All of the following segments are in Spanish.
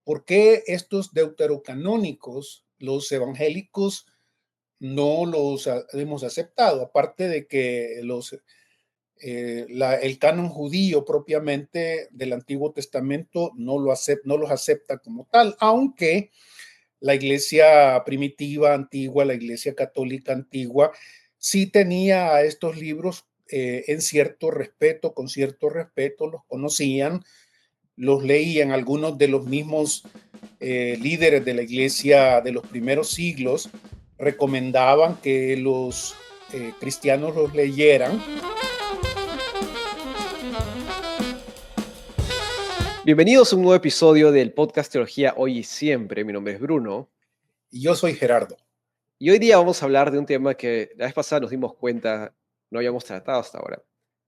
¿por qué estos deuterocanónicos, los evangélicos, no los hemos aceptado? Aparte de que el canon judío propiamente del Antiguo Testamento no los acepta como tal, aunque la iglesia primitiva antigua, la iglesia católica antigua, sí tenía a estos libros en cierto respeto, con cierto respeto, los conocían, los leían. Algunos de los mismos líderes de la iglesia de los primeros siglos recomendaban que los cristianos los leyeran. Bienvenidos a un nuevo episodio del podcast Teología Hoy y Siempre. Mi nombre es Bruno. Y yo soy Gerardo. Y hoy día vamos a hablar de un tema que la vez pasada nos dimos cuenta no habíamos tratado hasta ahora,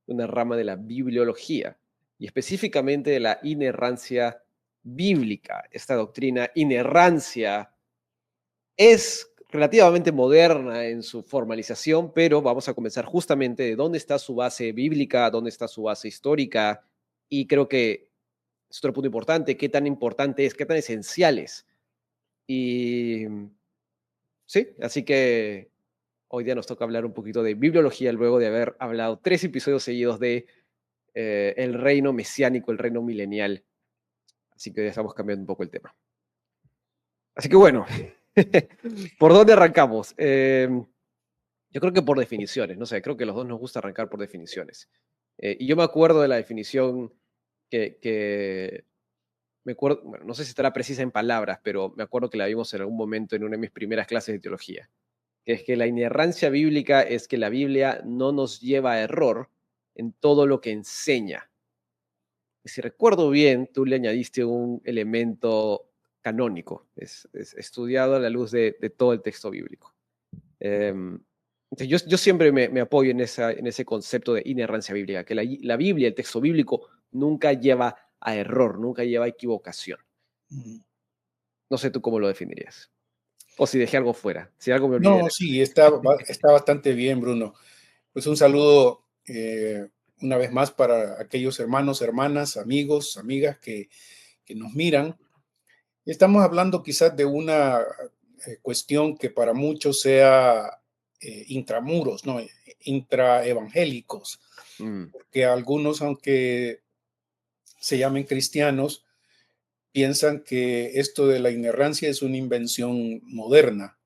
una rama de la bibliología y específicamente de la inerrancia bíblica. Esta doctrina inerrancia es relativamente moderna en su formalización, pero vamos a comenzar justamente de dónde está su base bíblica, dónde está su base histórica, y creo que es otro punto importante, qué tan importante es, qué tan esencial es. Y sí, así que hoy día nos toca hablar un poquito de bibliología luego de haber hablado 3 episodios seguidos de el reino mesiánico, el reino milenial. Así que ya estamos cambiando un poco el tema. Así que bueno, ¿por dónde arrancamos? Yo creo que por definiciones, no sé, creo que a los dos nos gusta arrancar por definiciones. Y yo me acuerdo de la definición que me acuerdo, bueno, no sé si estará precisa en palabras, pero me acuerdo que la vimos en algún momento en una de mis primeras clases de teología, que es que la inerrancia bíblica es que la Biblia no nos lleva a error en todo lo que enseña. Y si recuerdo bien, tú le añadiste un elemento canónico, es estudiado a la luz de todo el texto bíblico. Entonces yo siempre me apoyo en ese concepto de inerrancia bíblica, que la Biblia, el texto bíblico, nunca lleva a error, nunca lleva a equivocación. No sé tú cómo lo definirías. O si dejé algo fuera, si algo me olvidé. No, sí, está bastante bien, Bruno. Pues un saludo una vez más para aquellos hermanos, hermanas, amigos, amigas que nos miran. Estamos hablando quizás de una cuestión que para muchos sea intramuros, ¿no? Intraevangélicos, porque algunos, aunque se llamen cristianos, piensan que esto de la inerrancia es una invención moderna,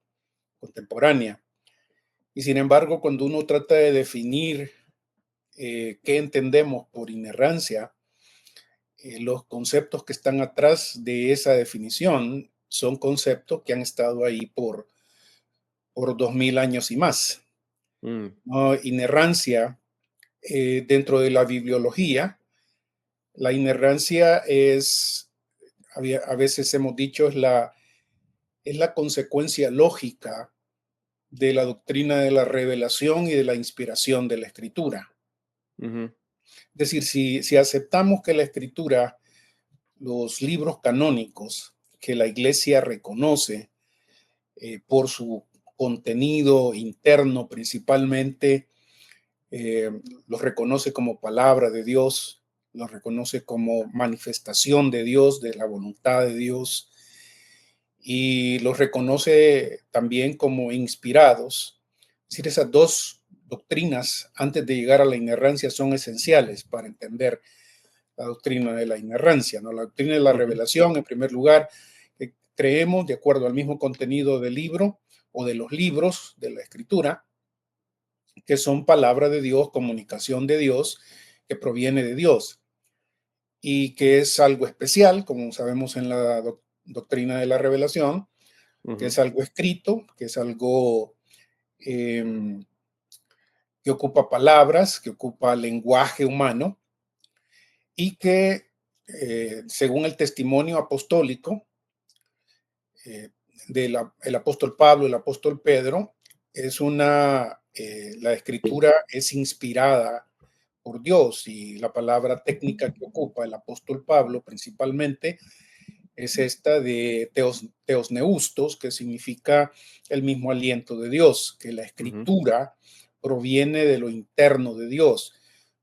contemporánea. Y sin embargo, cuando uno trata de definir qué entendemos por inerrancia, los conceptos que están atrás de esa definición son conceptos que han estado ahí por 2000 años y más. ¿No? Inerrancia, dentro de la bibliología, la inerrancia es, a veces hemos dicho, es la consecuencia lógica de la doctrina de la revelación y de la inspiración de la escritura. Es decir, si aceptamos que la escritura, los libros canónicos que la iglesia reconoce por su contenido interno principalmente, los reconoce como palabra de Dios, los reconoce como manifestación de Dios, de la voluntad de Dios, y los reconoce también como inspirados. Es decir, esas dos doctrinas, antes de llegar a la inerrancia, son esenciales para entender la doctrina de la inerrancia, ¿no? La doctrina de la revelación, en primer lugar, creemos, de acuerdo al mismo contenido del libro o de los libros de la escritura, que son palabra de Dios, comunicación de Dios, que proviene de Dios y que es algo especial, como sabemos en la doctrina de la revelación, que es algo escrito, que es algo que ocupa palabras, que ocupa lenguaje humano y que, según el testimonio apostólico del apóstol Pablo, el apóstol Pedro, la escritura es inspirada por Dios, y la palabra técnica que ocupa el apóstol Pablo principalmente es esta de teosneustos, que significa el mismo aliento de Dios, que la escritura proviene de lo interno de Dios,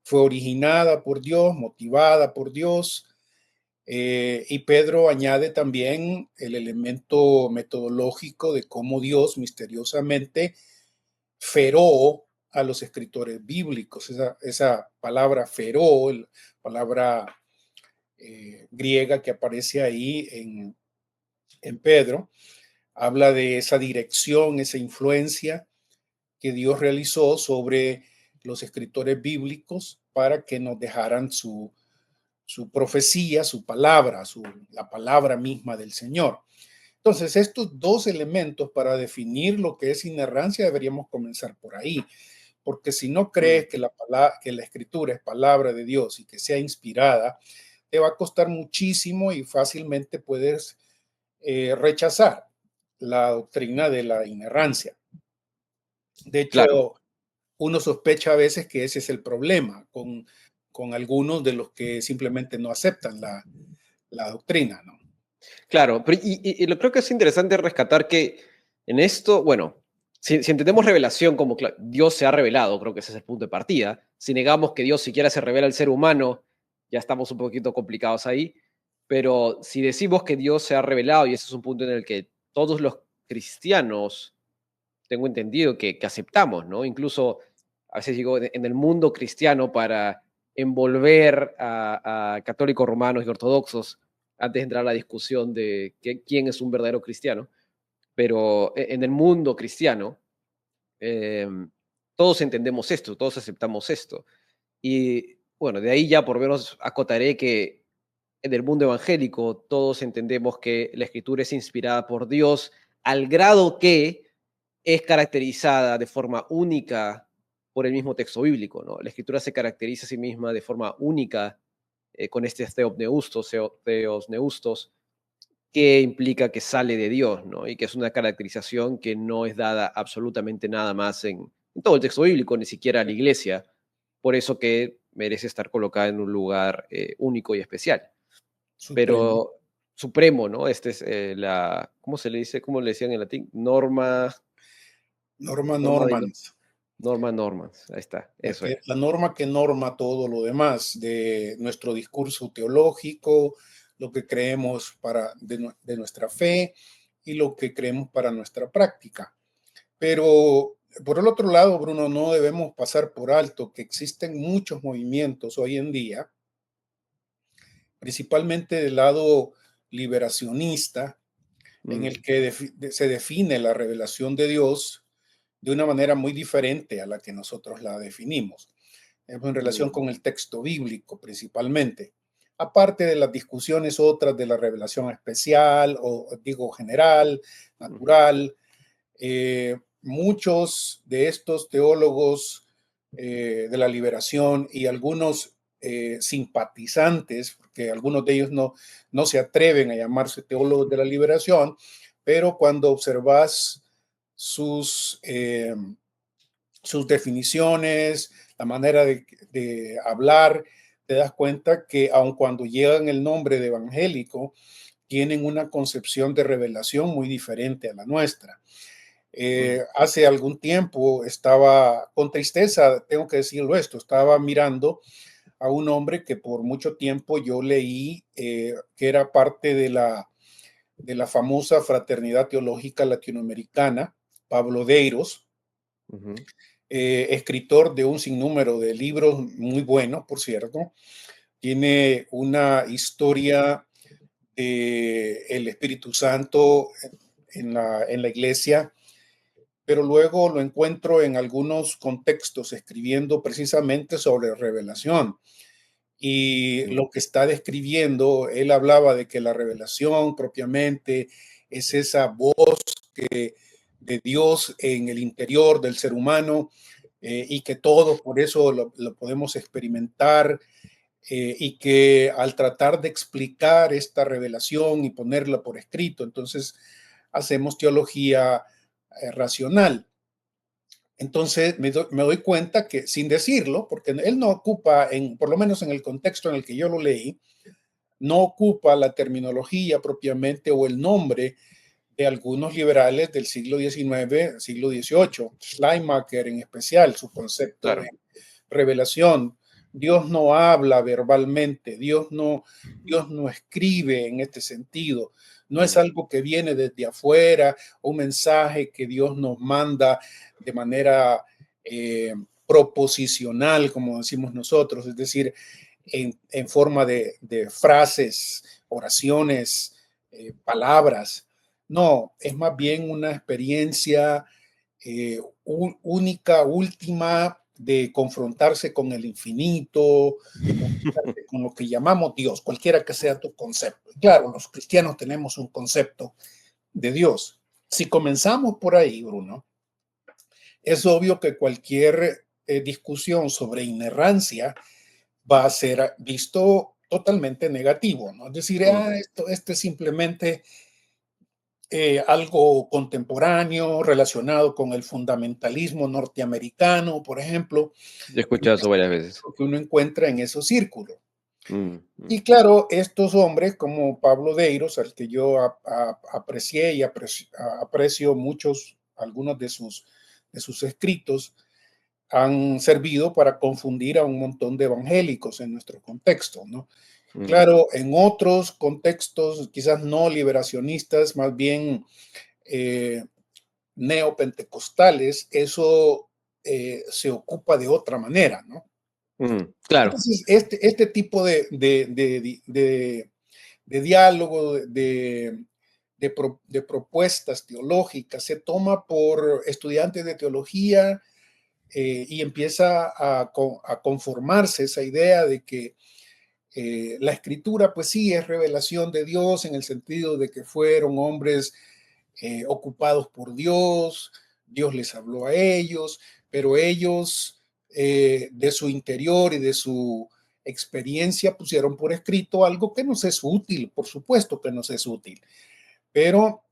fue originada por Dios, motivada por Dios, Y Pedro añade también el elemento metodológico de cómo Dios misteriosamente feró a los escritores bíblicos. Esa palabra feró, la palabra griega que aparece ahí en Pedro, habla de esa dirección, esa influencia que Dios realizó sobre los escritores bíblicos para que nos dejaran su profecía, su palabra, la palabra misma del Señor. Entonces, estos dos elementos para definir lo que es inerrancia deberíamos comenzar por ahí, porque si no crees que que la escritura es palabra de Dios y que sea inspirada, te va a costar muchísimo y fácilmente puedes rechazar la doctrina de la inerrancia. De Claro. hecho, uno sospecha a veces que ese es el problema con algunos de los que simplemente no aceptan la doctrina, ¿no? Claro, pero creo que es interesante rescatar que en esto, bueno, si entendemos revelación como Dios se ha revelado, creo que ese es el punto de partida. Si negamos que Dios siquiera se revela al ser humano, ya estamos un poquito complicados ahí. Pero si decimos que Dios se ha revelado, y ese es un punto en el que todos los cristianos, tengo entendido que aceptamos, ¿no? Incluso a veces digo, en el mundo cristiano, para envolver a católicos romanos y ortodoxos, antes de entrar a la discusión de quién es un verdadero cristiano, pero en el mundo cristiano, eh, todos entendemos esto, todos aceptamos esto. Y bueno, de ahí ya por lo menos acotaré que en el mundo evangélico todos entendemos que la escritura es inspirada por Dios al grado que es caracterizada de forma única por el mismo texto bíblico, ¿no? La escritura se caracteriza a sí misma de forma única con este theos neustos, que implica que sale de Dios, ¿no? Y que es una caracterización que no es dada absolutamente nada más en todo el texto bíblico, ni siquiera a la iglesia. Por eso que merece estar colocada en un lugar único y especial. Supremo. Pero supremo, ¿no? Este es ¿cómo se le dice? ¿Cómo le decían en latín? Norma Norma de normans. normans. Ahí está, eso era. La norma que norma todo lo demás de nuestro discurso teológico, lo que creemos de nuestra fe y lo que creemos para nuestra práctica. Pero por el otro lado, Bruno, no debemos pasar por alto que existen muchos movimientos hoy en día, principalmente del lado liberacionista, en Mm, el que se define la revelación de Dios de una manera muy diferente a la que nosotros la definimos, en relación mm, con el texto bíblico principalmente. Aparte de las discusiones otras de la revelación especial o digo general, ujú, natural, muchos de estos teólogos de la liberación y algunos simpatizantes, porque algunos de ellos no se atreven a llamarse teólogos de la liberación, pero cuando observas sus definiciones, la manera de hablar, te das cuenta que aun cuando llegan el nombre de evangélico, tienen una concepción de revelación muy diferente a la nuestra. mm, Hace algún tiempo estaba, con tristeza, tengo que decirlo esto, estaba mirando a un hombre que por mucho tiempo yo leí que era parte de la famosa Fraternidad Teológica Latinoamericana, Pablo Deiros, ujú, escritor de un sinnúmero de libros muy buenos, por cierto. Tiene una historia del Espíritu Santo en la iglesia, pero luego lo encuentro en algunos contextos escribiendo precisamente sobre revelación. Y mm, lo que está describiendo, él hablaba de que la revelación propiamente es esa voz de Dios en el interior del ser humano y que todos por eso lo podemos experimentar y que al tratar de explicar esta revelación y ponerla por escrito, entonces hacemos teología racional. Entonces me doy cuenta que sin decirlo, porque él no ocupa, por lo menos en el contexto en el que yo lo leí, no ocupa la terminología propiamente o el nombre de algunos liberales del siglo XIX, siglo XVIII, Schleiermacher en especial, su concepto de claro. revelación, Dios no habla verbalmente, Dios no escribe en este sentido. No es Mm, algo que viene desde afuera, un mensaje que Dios nos manda de manera proposicional, como decimos nosotros, es decir, en forma de frases, oraciones, palabras. No, es más bien una experiencia única, última, de confrontarse con el infinito, confrontarse con lo que llamamos Dios, cualquiera que sea tu concepto. Claro, los cristianos tenemos un concepto de Dios. Si comenzamos por ahí, Bruno, es obvio que cualquier discusión sobre inerrancia va a ser visto totalmente negativo, ¿no? Es decir, mm. esto es simplemente algo contemporáneo relacionado con el fundamentalismo norteamericano, por ejemplo, He escuchado eso varias veces. lo que uno encuentra en esos círculos. Mm, mm. Y claro, estos hombres como Pablo Deiros, al que yo aprecié y aprecio muchos, algunos de sus escritos, han servido para confundir a un montón de evangélicos en nuestro contexto, ¿no? Mm. Claro, en otros contextos, quizás no liberacionistas, más bien eh, neopentecostales, eso se ocupa de otra manera, ¿no? Claro. Entonces, este tipo de diálogo, de propuestas teológicas, se toma por estudiantes de teología y empieza a conformarse esa idea de que la escritura, pues sí, es revelación de Dios en el sentido de que fueron hombres ocupados por Dios, Dios les habló a ellos, pero ellos de su interior y de su experiencia pusieron por escrito algo que nos es útil, por supuesto que nos es útil, pero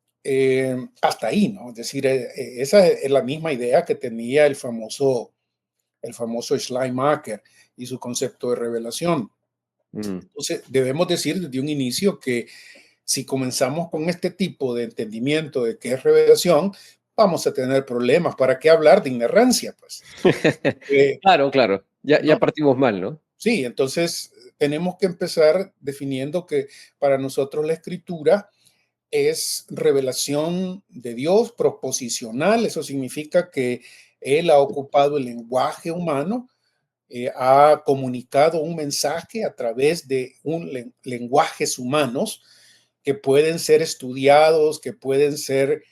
hasta ahí, ¿no? Es decir, esa es la misma idea que tenía el famoso Schleiermacher y su concepto de revelación. Mm. Entonces, debemos decir desde un inicio que si comenzamos con este tipo de entendimiento de qué es revelación, vamos a tener problemas. ¿Para qué hablar de inerrancia? Pues Claro, claro. Ya no, partimos mal, ¿no? sí, entonces tenemos que empezar definiendo que para nosotros la escritura es revelación de Dios proposicional. Eso significa que Él ha ocupado el lenguaje humano, ha comunicado un mensaje a través de lenguajes humanos que pueden ser estudiados, que pueden ser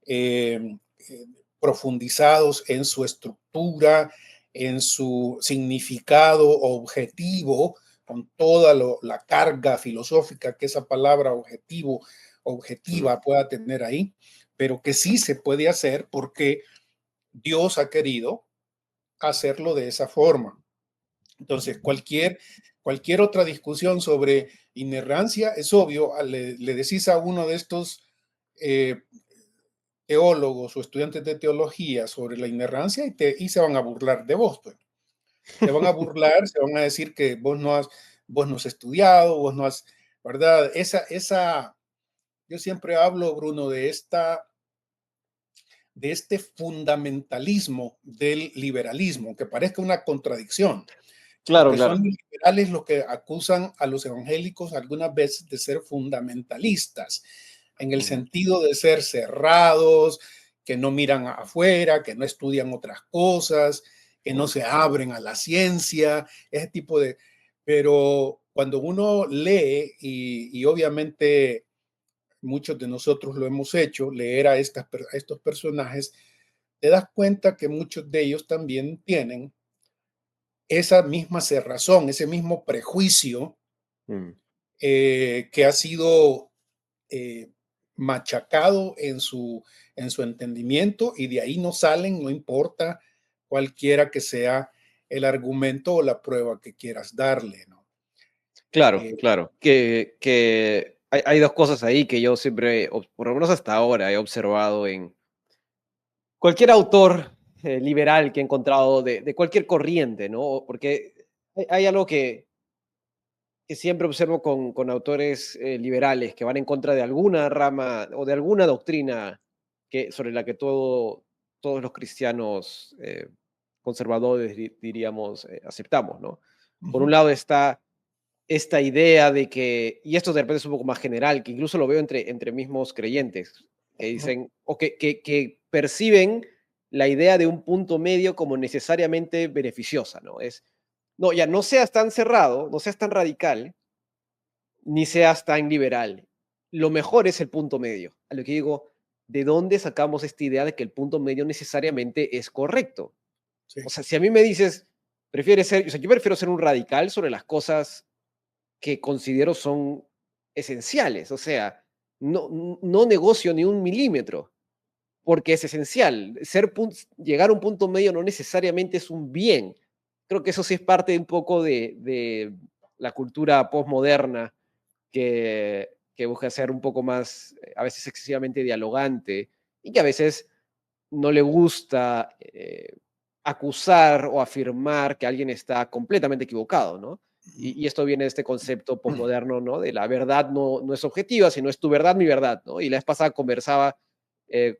eh, eh, profundizados en su estructura, en su significado objetivo, con toda la carga filosófica que esa palabra Mm, objetiva pueda tener ahí, pero que sí se puede hacer porque Dios ha querido hacerlo de esa forma. Entonces, cualquier otra discusión sobre inerrancia, es obvio, le decís a uno de estos eh, teólogos o estudiantes de teología sobre la inerrancia y se van a burlar de vos, pues. Se van a burlar, se van a decir que vos no has estudiado, vos no has, ¿verdad? Yo siempre hablo, Bruno, de este fundamentalismo del liberalismo, que parezca una contradicción, claro, porque claro. son los liberales los que acusan a los evangélicos algunas veces de ser fundamentalistas, en el Mm, sentido de ser cerrados, que no miran afuera, que no estudian otras cosas, que no mm. se abren a la ciencia, ese tipo de... Pero cuando uno lee, y obviamente muchos de nosotros lo hemos hecho, leer a estos personajes, te das cuenta que muchos de ellos también tienen esa misma cerrazón, ese mismo prejuicio Mm. que ha sido eh, machacado en su entendimiento y de ahí no salen, no importa cualquiera que sea el argumento o la prueba que quieras darle, ¿no? Claro, Eh, claro. Que hay dos cosas ahí que yo siempre, por lo menos hasta ahora, he observado en cualquier autor liberal que he encontrado de cualquier corriente, ¿no? Porque hay algo que siempre observo con autores liberales que van en contra de alguna rama o de alguna doctrina sobre la que todos los cristianos conservadores, diríamos, aceptamos, ¿no? Por un lado está esta idea de que, y esto de repente es un poco más general, que incluso lo veo entre mismos creyentes, que ujú, dicen, o que perciben la idea de un punto medio como necesariamente beneficiosa, ¿no? No, ya no seas tan cerrado, no seas tan radical, ni seas tan liberal. Lo mejor es el punto medio. A lo que digo, ¿de dónde sacamos esta idea de que el punto medio necesariamente es correcto? O sí, sea, si a mí me dices, prefieres ser, o sea, yo prefiero ser un radical sobre las cosas que considero son esenciales. O sea, no negocio ni un milímetro, porque es esencial. Llegar a un punto medio no necesariamente es un bien. Creo que eso sí es parte de un poco de la cultura postmoderna que busca ser un poco más, a veces excesivamente dialogante, y que a veces no le gusta acusar o afirmar que alguien está completamente equivocado, ¿no? Y esto viene de este concepto posmoderno, ¿no? De la verdad no es objetiva, sino es tu verdad, mi verdad, ¿no? Y la vez pasada conversaba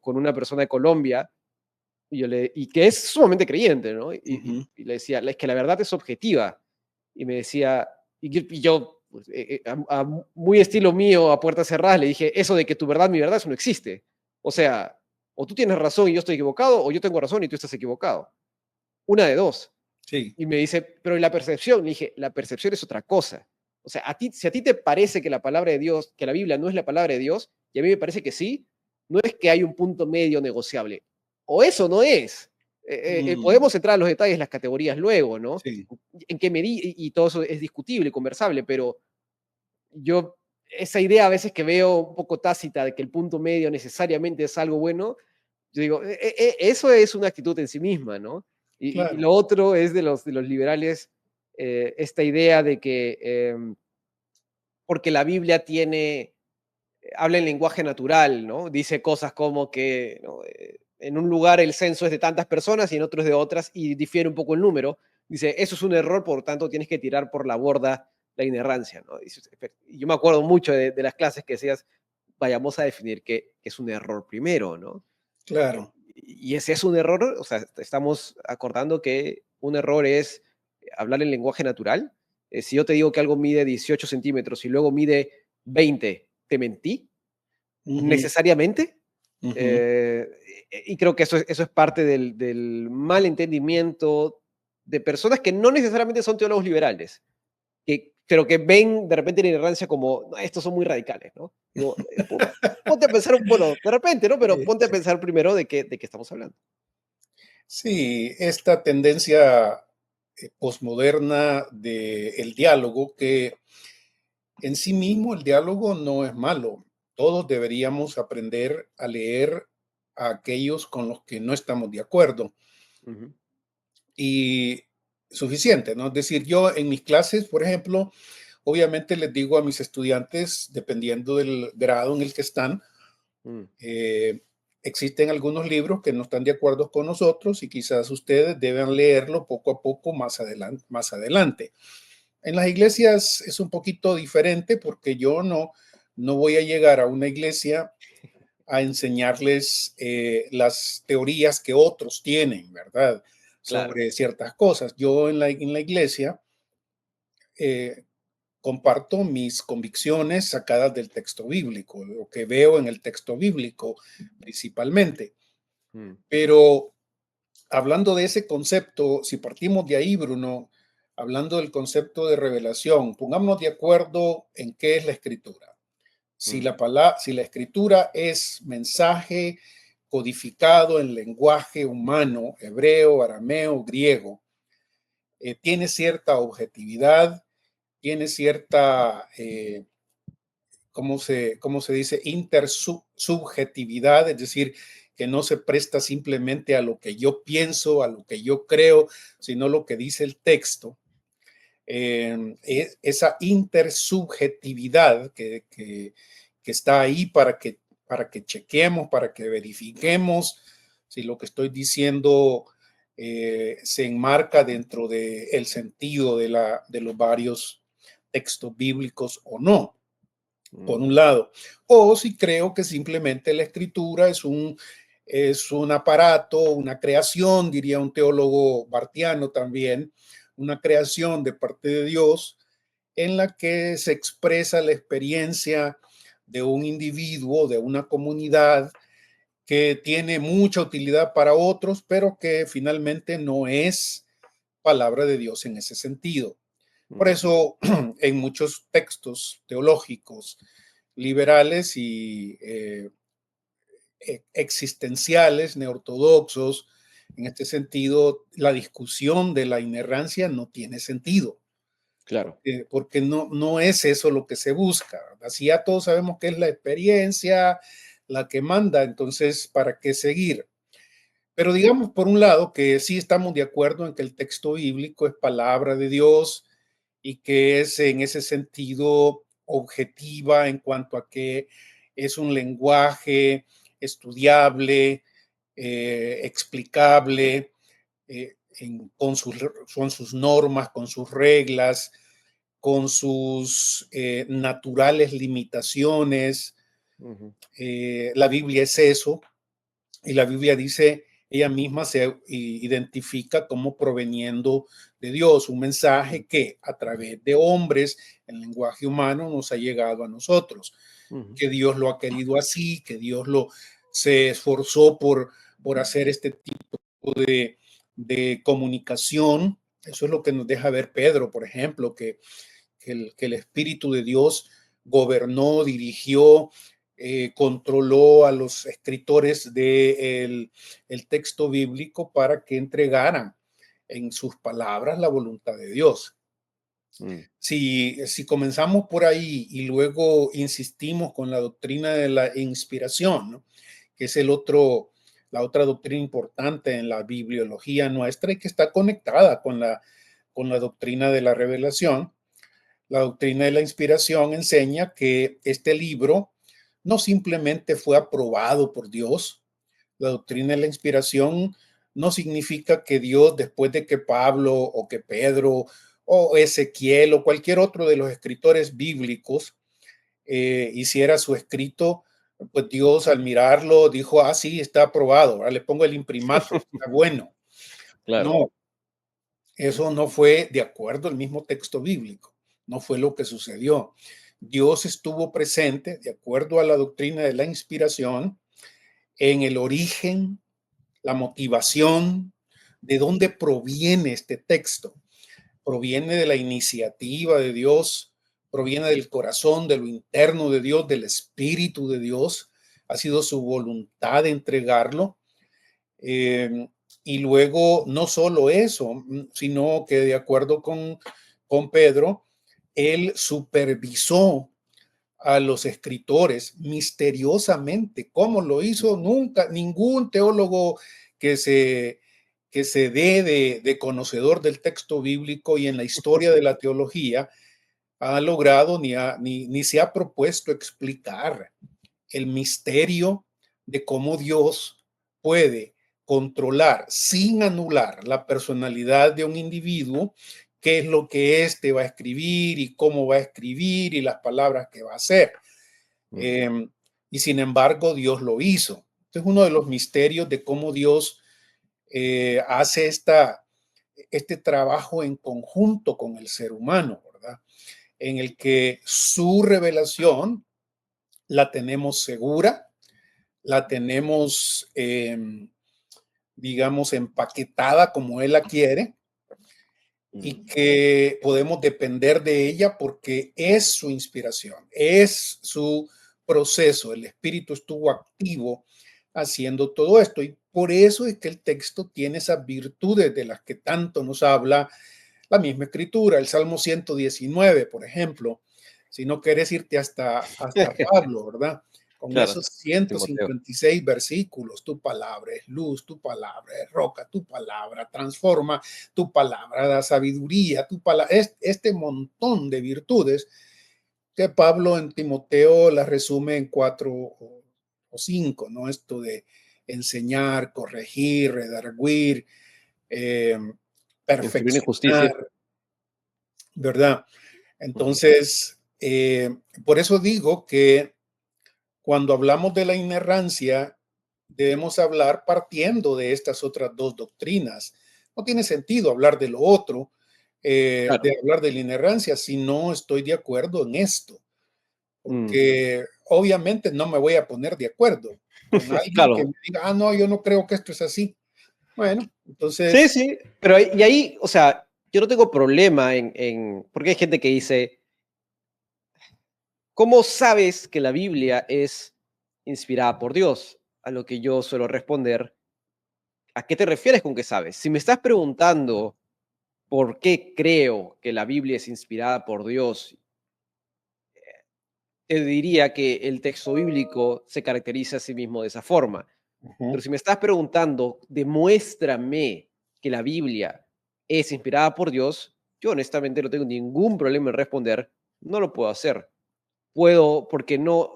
con una persona de Colombia y que es sumamente creyente, ¿no? ujú, Y le decía, es que la verdad es objetiva. Y me decía, y yo, pues, muy estilo mío, a puertas cerradas, le dije, eso de que tu verdad, mi verdad, eso no existe. O sea, o tú tienes razón y yo estoy equivocado, o yo tengo razón y tú estás equivocado. Una de dos. sí, Y me dice, pero ¿y la percepción? Le dije, la percepción es otra cosa. O sea, si a ti te parece que la palabra de Dios, que la Biblia no es la palabra de Dios, y a mí me parece que sí, no es que hay un punto medio negociable. O eso no es. mm, Podemos entrar a los detalles, las categorías luego, ¿no? sí, En qué medida, y todo eso es discutible y conversable, pero yo, esa idea a veces que veo un poco tácita de que el punto medio necesariamente es algo bueno, yo digo, eso es una actitud en sí misma, ¿no? Y claro, lo otro es de los liberales, esta idea de que porque la Biblia habla en lenguaje natural, ¿no? Dice cosas como que ¿no? En un lugar el censo es de tantas personas y en otro es de otras y difiere un poco el número. Dice, eso es un error, por tanto tienes que tirar por la borda la inerrancia, ¿no? Y yo me acuerdo mucho de las clases que decías, vayamos a definir qué es un error primero, ¿no? claro, Y ese es un error, o sea, estamos acordando que un error es hablar en lenguaje natural. Si yo te digo que algo mide 18 centímetros y luego mide 20, ¿te mentí? ujú, ¿Necesariamente? ujú, Eh, y creo que eso es parte del mal entendimiento de personas que no necesariamente son teólogos liberales, pero que ven de repente la ignorancia como, "No, estos son muy radicales, ¿no?". Digo, ponte a pensar, bueno, de repente, ¿no? Pero ponte a sí. pensar primero de qué estamos hablando. Sí, esta tendencia posmoderna del diálogo, que en sí mismo el diálogo no es malo. Todos deberíamos aprender a leer a aquellos con los que no estamos de acuerdo Ujú, y suficiente, ¿no? Es decir, yo en mis clases, por ejemplo, obviamente les digo a mis estudiantes, dependiendo del grado en el que están, mm, Eh, existen algunos libros que no están de acuerdo con nosotros y quizás ustedes deben leerlo poco a poco más adelante, más adelante. En las iglesias es un poquito diferente porque yo no voy a llegar a una iglesia a enseñarles las teorías que otros tienen, ¿verdad? claro. Sobre ciertas cosas. Yo en la iglesia eh, comparto mis convicciones sacadas del texto bíblico, lo que veo en el texto bíblico principalmente. Mm, Pero hablando de ese concepto, si partimos de ahí, Bruno, hablando del concepto de revelación, pongámonos de acuerdo en qué es la escritura. mm, Si la escritura es mensaje codificado en lenguaje humano, hebreo, arameo, griego, tiene cierta objetividad, tiene cierta cómo se dice? Intersubjetividad, es decir, que no se presta simplemente a lo que yo pienso, a lo que yo creo, sino lo que dice el texto. Esa intersubjetividad que está ahí para que chequemos, para que verifiquemos si lo que estoy diciendo se enmarca dentro del sentido de los varios textos bíblicos o no por mm, un lado, o si creo que simplemente la escritura es un aparato, una creación, diría un teólogo bartiano también, una creación de parte de Dios en la que se expresa la experiencia de un individuo, de una comunidad que tiene mucha utilidad para otros, pero que finalmente no es palabra de Dios en ese sentido. Por Ujú. eso, en muchos textos teológicos liberales y existenciales, neortodoxos, en este sentido, la discusión de la inerrancia no tiene sentido, Claro. porque no es eso lo que se busca. Así ya todos sabemos que es la experiencia la que manda, entonces, ¿para qué seguir? Pero digamos, por un lado, que sí estamos de acuerdo en que el texto bíblico es palabra de Dios y que es en ese sentido objetiva en cuanto a que es un lenguaje estudiable, explicable, con sus normas, con sus reglas, con sus naturales limitaciones. Ujú. La Biblia es eso, y la Biblia dice, ella misma se identifica como proveniendo de Dios, un mensaje que a través de hombres en lenguaje humano nos ha llegado a nosotros, Ujú. que Dios lo ha querido así, que Dios lo se esforzó por hacer este tipo de comunicación. Eso es lo que nos deja ver Pedro, por ejemplo, que el Espíritu de Dios gobernó, dirigió, controló a los escritores del el texto bíblico para que entregaran en sus palabras la voluntad de Dios. Mm. Si comenzamos por ahí y luego insistimos con la doctrina de la inspiración, ¿no? Que es la otra doctrina importante en la bibliología nuestra y que está conectada con la doctrina de la revelación. La doctrina de la inspiración enseña que este libro no simplemente fue aprobado por Dios. La doctrina de la inspiración no significa que Dios, después de que Pablo o que Pedro o Ezequiel o cualquier otro de los escritores bíblicos hiciera su escrito, pues Dios al mirarlo dijo, ah, sí, está aprobado, ahora le pongo el imprimatur, está bueno. Claro. No, eso no fue de acuerdo al mismo texto bíblico, no fue lo que sucedió. Dios estuvo presente, de acuerdo a la doctrina de la inspiración, en el origen, la motivación, de dónde proviene este texto. Proviene de la iniciativa de Dios, proviene del corazón, de lo interno de Dios, del Espíritu de Dios. Ha sido su voluntad de entregarlo. Eh, y luego, no solo eso, sino que de acuerdo con Pedro, él supervisó a los escritores misteriosamente. ¿Cómo lo hizo? Nunca, ningún teólogo que se, que se dé de conocedor del texto bíblico y en la historia de la teología ha logrado ni se ha propuesto explicar el misterio de cómo Dios puede controlar sin anular la personalidad de un individuo, qué es lo que éste va a escribir y cómo va a escribir y las palabras que va a hacer. Mm. Eh, y sin embargo, Dios lo hizo. Este es uno de los misterios de cómo Dios hace este trabajo en conjunto con el ser humano, ¿verdad? En el que su revelación la tenemos segura, la tenemos, digamos, empaquetada como Él la quiere y Mm. que podemos depender de ella porque es su inspiración, es su proceso. El Espíritu estuvo activo haciendo todo esto y por eso es que el texto tiene esas virtudes de las que tanto nos habla la misma escritura, el Salmo 119, por ejemplo, si no quieres irte hasta Pablo, ¿verdad? Con Claro. esos Timoteo. 156 versículos, tu palabra es luz, tu palabra es roca, tu palabra transforma, tu palabra da sabiduría, tu palabra, este montón de virtudes que Pablo en Timoteo las resume en cuatro o cinco, ¿no? Esto de enseñar, corregir, redarguir, eh, Instruir en justicia. perfeccionar, ¿verdad? Ujú. Entonces, por eso digo que cuando hablamos de la inerrancia, debemos hablar partiendo de estas otras dos doctrinas. No tiene sentido hablar de lo otro, Claro. de hablar de la inerrancia si no estoy de acuerdo en esto, Mm. porque obviamente no me voy a poner de acuerdo con alguien que Claro. me diga, ah, no, yo no creo que esto es así. Bueno, Sí, entonces, sí, pero y ahí, o sea, yo no tengo problema porque hay gente que dice, ¿cómo sabes que la Biblia es inspirada por Dios? A lo que yo suelo responder, ¿a qué te refieres con que sabes? Si me estás preguntando por qué creo que la Biblia es inspirada por Dios, te diría que el texto bíblico se caracteriza a sí mismo de esa forma. ujú, Pero si me estás preguntando, demuéstrame que la Biblia es inspirada por Dios, yo honestamente no tengo ningún problema en responder, no lo puedo hacer. Puedo, porque no,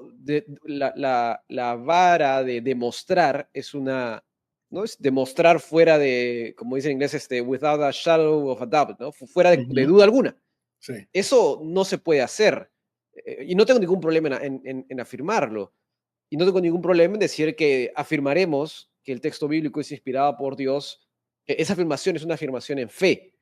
la vara de demostrar es una, no es demostrar fuera de, como dice en inglés, without a shadow of a doubt, ¿no? Fuera de ujú, duda alguna. sí, Eso no se puede hacer. Y no tengo ningún problema en afirmarlo. Y no tengo ningún problema en decir que afirmaremos que el texto bíblico es inspirado por Dios. Esa afirmación es una afirmación en fe.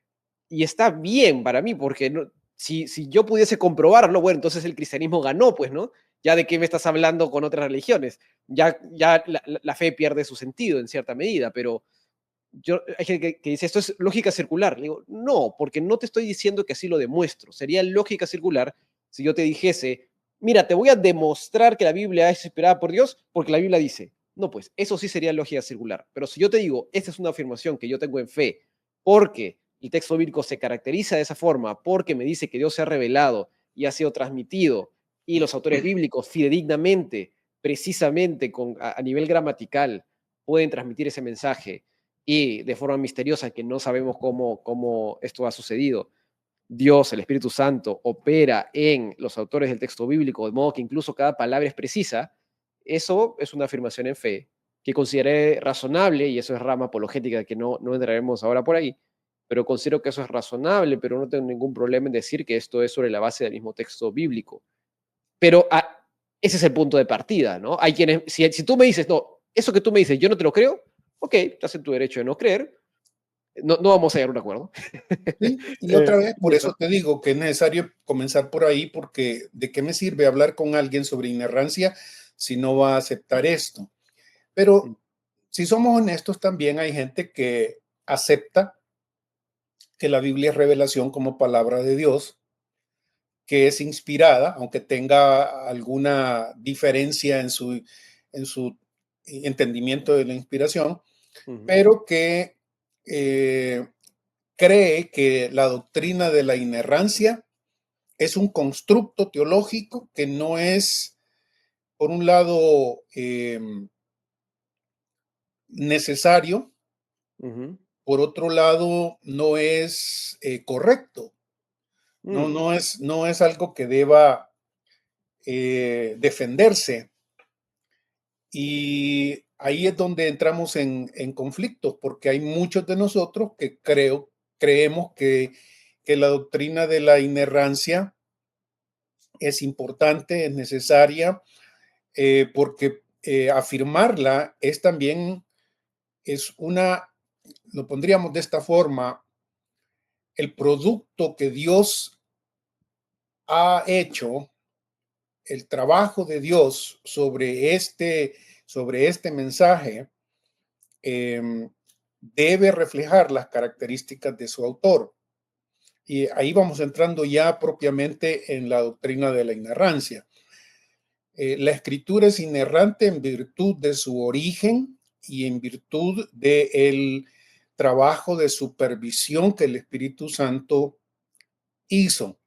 Y está bien para mí, porque si yo pudiese comprobarlo, bueno, entonces el cristianismo ganó, pues, ¿no? Ya de qué me estás hablando con otras religiones. Ya la fe pierde su sentido en cierta medida, pero hay gente que dice, esto es lógica circular. Le digo, no, porque no te estoy diciendo que así lo demuestro. Sería lógica circular si yo te dijese, mira, te voy a demostrar que la Biblia es inspirada por Dios porque la Biblia dice. No, pues eso sí sería lógica circular. Pero si yo te digo, esta es una afirmación que yo tengo en fe, porque el texto bíblico se caracteriza de esa forma, porque me dice que Dios se ha revelado y ha sido transmitido, y los autores bíblicos fidedignamente, precisamente a nivel gramatical, pueden transmitir ese mensaje y de forma misteriosa que no sabemos cómo esto ha sucedido. Dios, el Espíritu Santo, opera en los autores del texto bíblico, de modo que incluso cada palabra es precisa. Eso es una afirmación en fe que consideré razonable, y eso es rama apologética que no entraremos ahora por ahí, pero considero que eso es razonable, pero no tengo ningún problema en decir que esto es sobre la base del mismo texto bíblico. Pero ese es el punto de partida, ¿no? Hay quienes, si tú me dices, no, eso que tú me dices, yo no te lo creo, ok, estás en tu derecho de no creer, no vamos a llegar a un acuerdo. sí. Y otra vez, Y por eso eso. te digo que es necesario comenzar por ahí, porque ¿de qué me sirve hablar con alguien sobre inerrancia si no va a aceptar esto? Pero si somos honestos, también hay gente que acepta que la Biblia es revelación como palabra de Dios, que es inspirada, aunque tenga alguna diferencia en su entendimiento de la inspiración, Ujú, pero que eh, cree que la doctrina de la inerrancia es un constructo teológico que no es, por un lado, necesario, ujú, por otro lado, no es correcto, mm, no es algo que deba defenderse. Y ahí es donde entramos en conflictos, porque hay muchos de nosotros que creemos que la doctrina de la inerrancia es importante, es necesaria, porque afirmarla es también, es una, lo pondríamos de esta forma, el producto que Dios ha hecho, el trabajo de Dios sobre este mensaje, eh, debe reflejar las características de su autor. Y ahí vamos entrando ya propiamente en la doctrina de la inerrancia. La escritura es inerrante en virtud de su origen y en virtud del trabajo de supervisión que el Espíritu Santo hizo.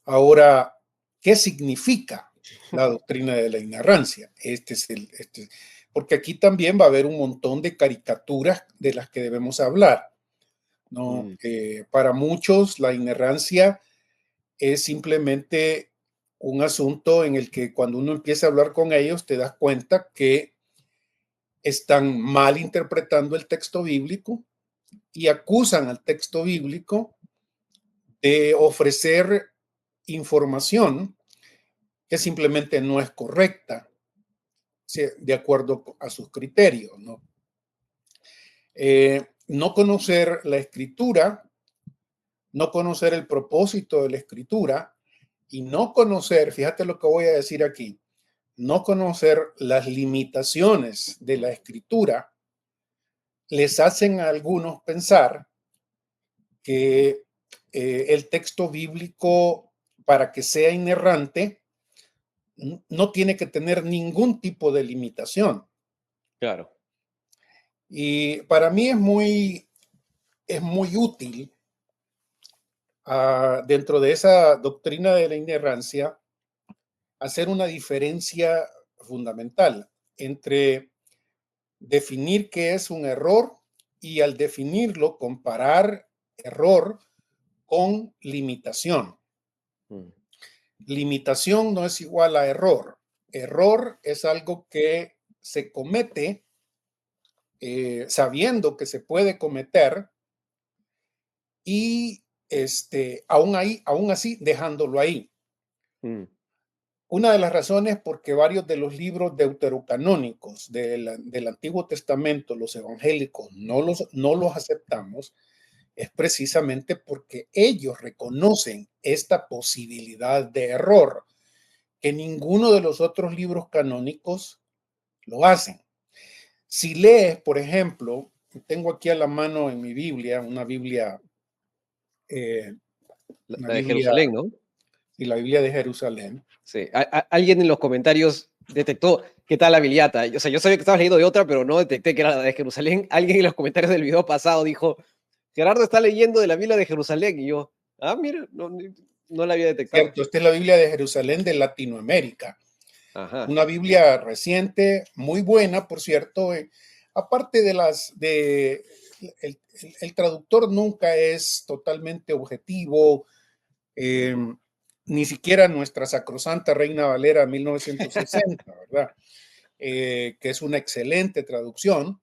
Ahora, ¿qué significa la doctrina de la inerrancia? Porque aquí también va a haber un montón de caricaturas de las que debemos hablar, ¿no? mm, Para muchos, la inerrancia es simplemente un asunto en el que cuando uno empieza a hablar con ellos, te das cuenta que están mal interpretando el texto bíblico y acusan al texto bíblico de ofrecer información que simplemente no es correcta, de acuerdo a sus criterios, ¿no? No conocer la escritura no conocer el propósito de la escritura y no conocer, fíjate lo que voy a decir aquí, no conocer las limitaciones de la escritura, les hacen a algunos pensar que el texto bíblico, para que sea inerrante, no tiene que tener ningún tipo de limitación. Claro. Y para mí es muy útil dentro de esa doctrina de la inerrancia hacer una diferencia fundamental entre definir qué es un error y al definirlo comparar error con limitación. Mm. Limitación no es igual a error. Error es algo que se comete sabiendo que se puede cometer y aún así dejándolo ahí. Mm. Una de las razones porque varios de los libros deuterocanónicos del Antiguo Testamento, los evangélicos, no los aceptamos, es precisamente porque ellos reconocen esta posibilidad de error, que ninguno de los otros libros canónicos lo hacen. Si lees, por ejemplo, tengo aquí a la mano en mi Biblia, eh, una La de Biblia Jerusalén, ¿no? y la Biblia de Jerusalén. Sí. Alguien en los comentarios detectó qué tal la Viliata. O sea, yo sabía que estabas leyendo de otra, pero no detecté que era la de Jerusalén. Alguien en los comentarios del video pasado dijo, Gerardo está leyendo de la Biblia de Jerusalén. Y yo, mira, no la había detectado. Cierto, esta es la Biblia de Jerusalén de Latinoamérica. Ajá. Una Biblia reciente, muy buena, por cierto. Aparte el traductor nunca es totalmente objetivo, eh, ni siquiera nuestra sacrosanta Reina Valera 1960, ¿verdad? Que es una excelente traducción.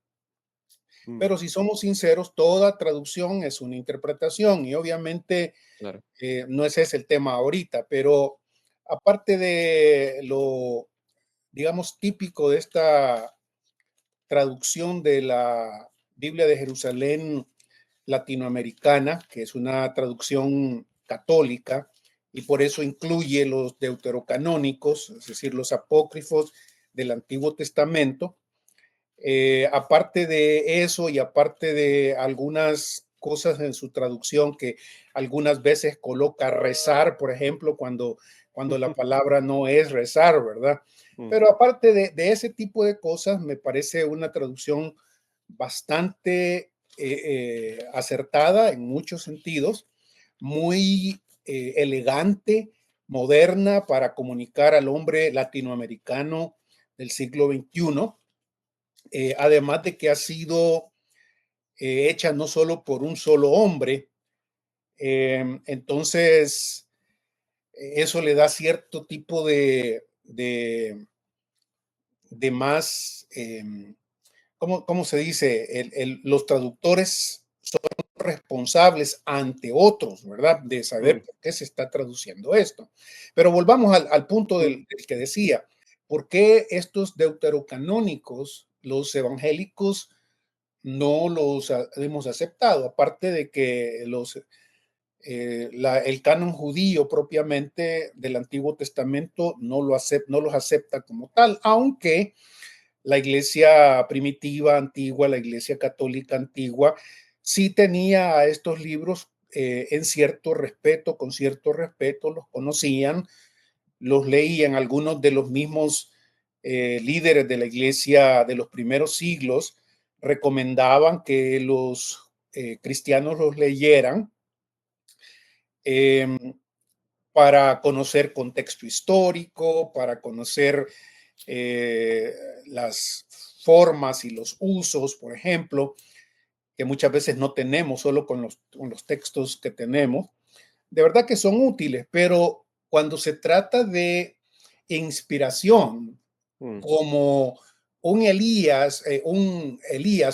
Mm, Pero si somos sinceros, toda traducción es una interpretación y obviamente claro. no ese es el tema ahorita, pero aparte de lo, digamos, típico de esta traducción de la Biblia de Jerusalén latinoamericana, que es una traducción católica y por eso incluye los deuterocanónicos, es decir, los apócrifos del Antiguo Testamento. Aparte de eso y aparte de algunas cosas en su traducción que algunas veces coloca rezar, por ejemplo, cuando la palabra no es rezar, ¿verdad? Mm, Pero aparte de ese tipo de cosas, me parece una traducción bastante acertada en muchos sentidos, muy elegante, moderna para comunicar al hombre latinoamericano del siglo XXI. Además de que ha sido hecha no solo por un solo hombre, entonces eso le da cierto tipo de más, ¿cómo se dice? Los traductores son responsables ante otros, ¿verdad? De mm, saber por qué se está traduciendo esto. Pero volvamos al punto mm, del que decía, ¿por qué estos deuterocanónicos, los evangélicos, no los hemos aceptado? Aparte de que el canon judío propiamente del Antiguo Testamento no los acepta como tal, aunque la iglesia primitiva antigua, la iglesia católica antigua, sí tenía a estos libros en cierto respeto, con cierto respeto, los conocían, los leían. Algunos de los mismos líderes de la iglesia de los primeros siglos recomendaban que los cristianos los leyeran eh, para conocer contexto histórico, para conocer eh, las formas y los usos, por ejemplo, que muchas veces no tenemos solo con los textos que tenemos. De verdad que son útiles, pero cuando se trata de inspiración, mm, como un Elías,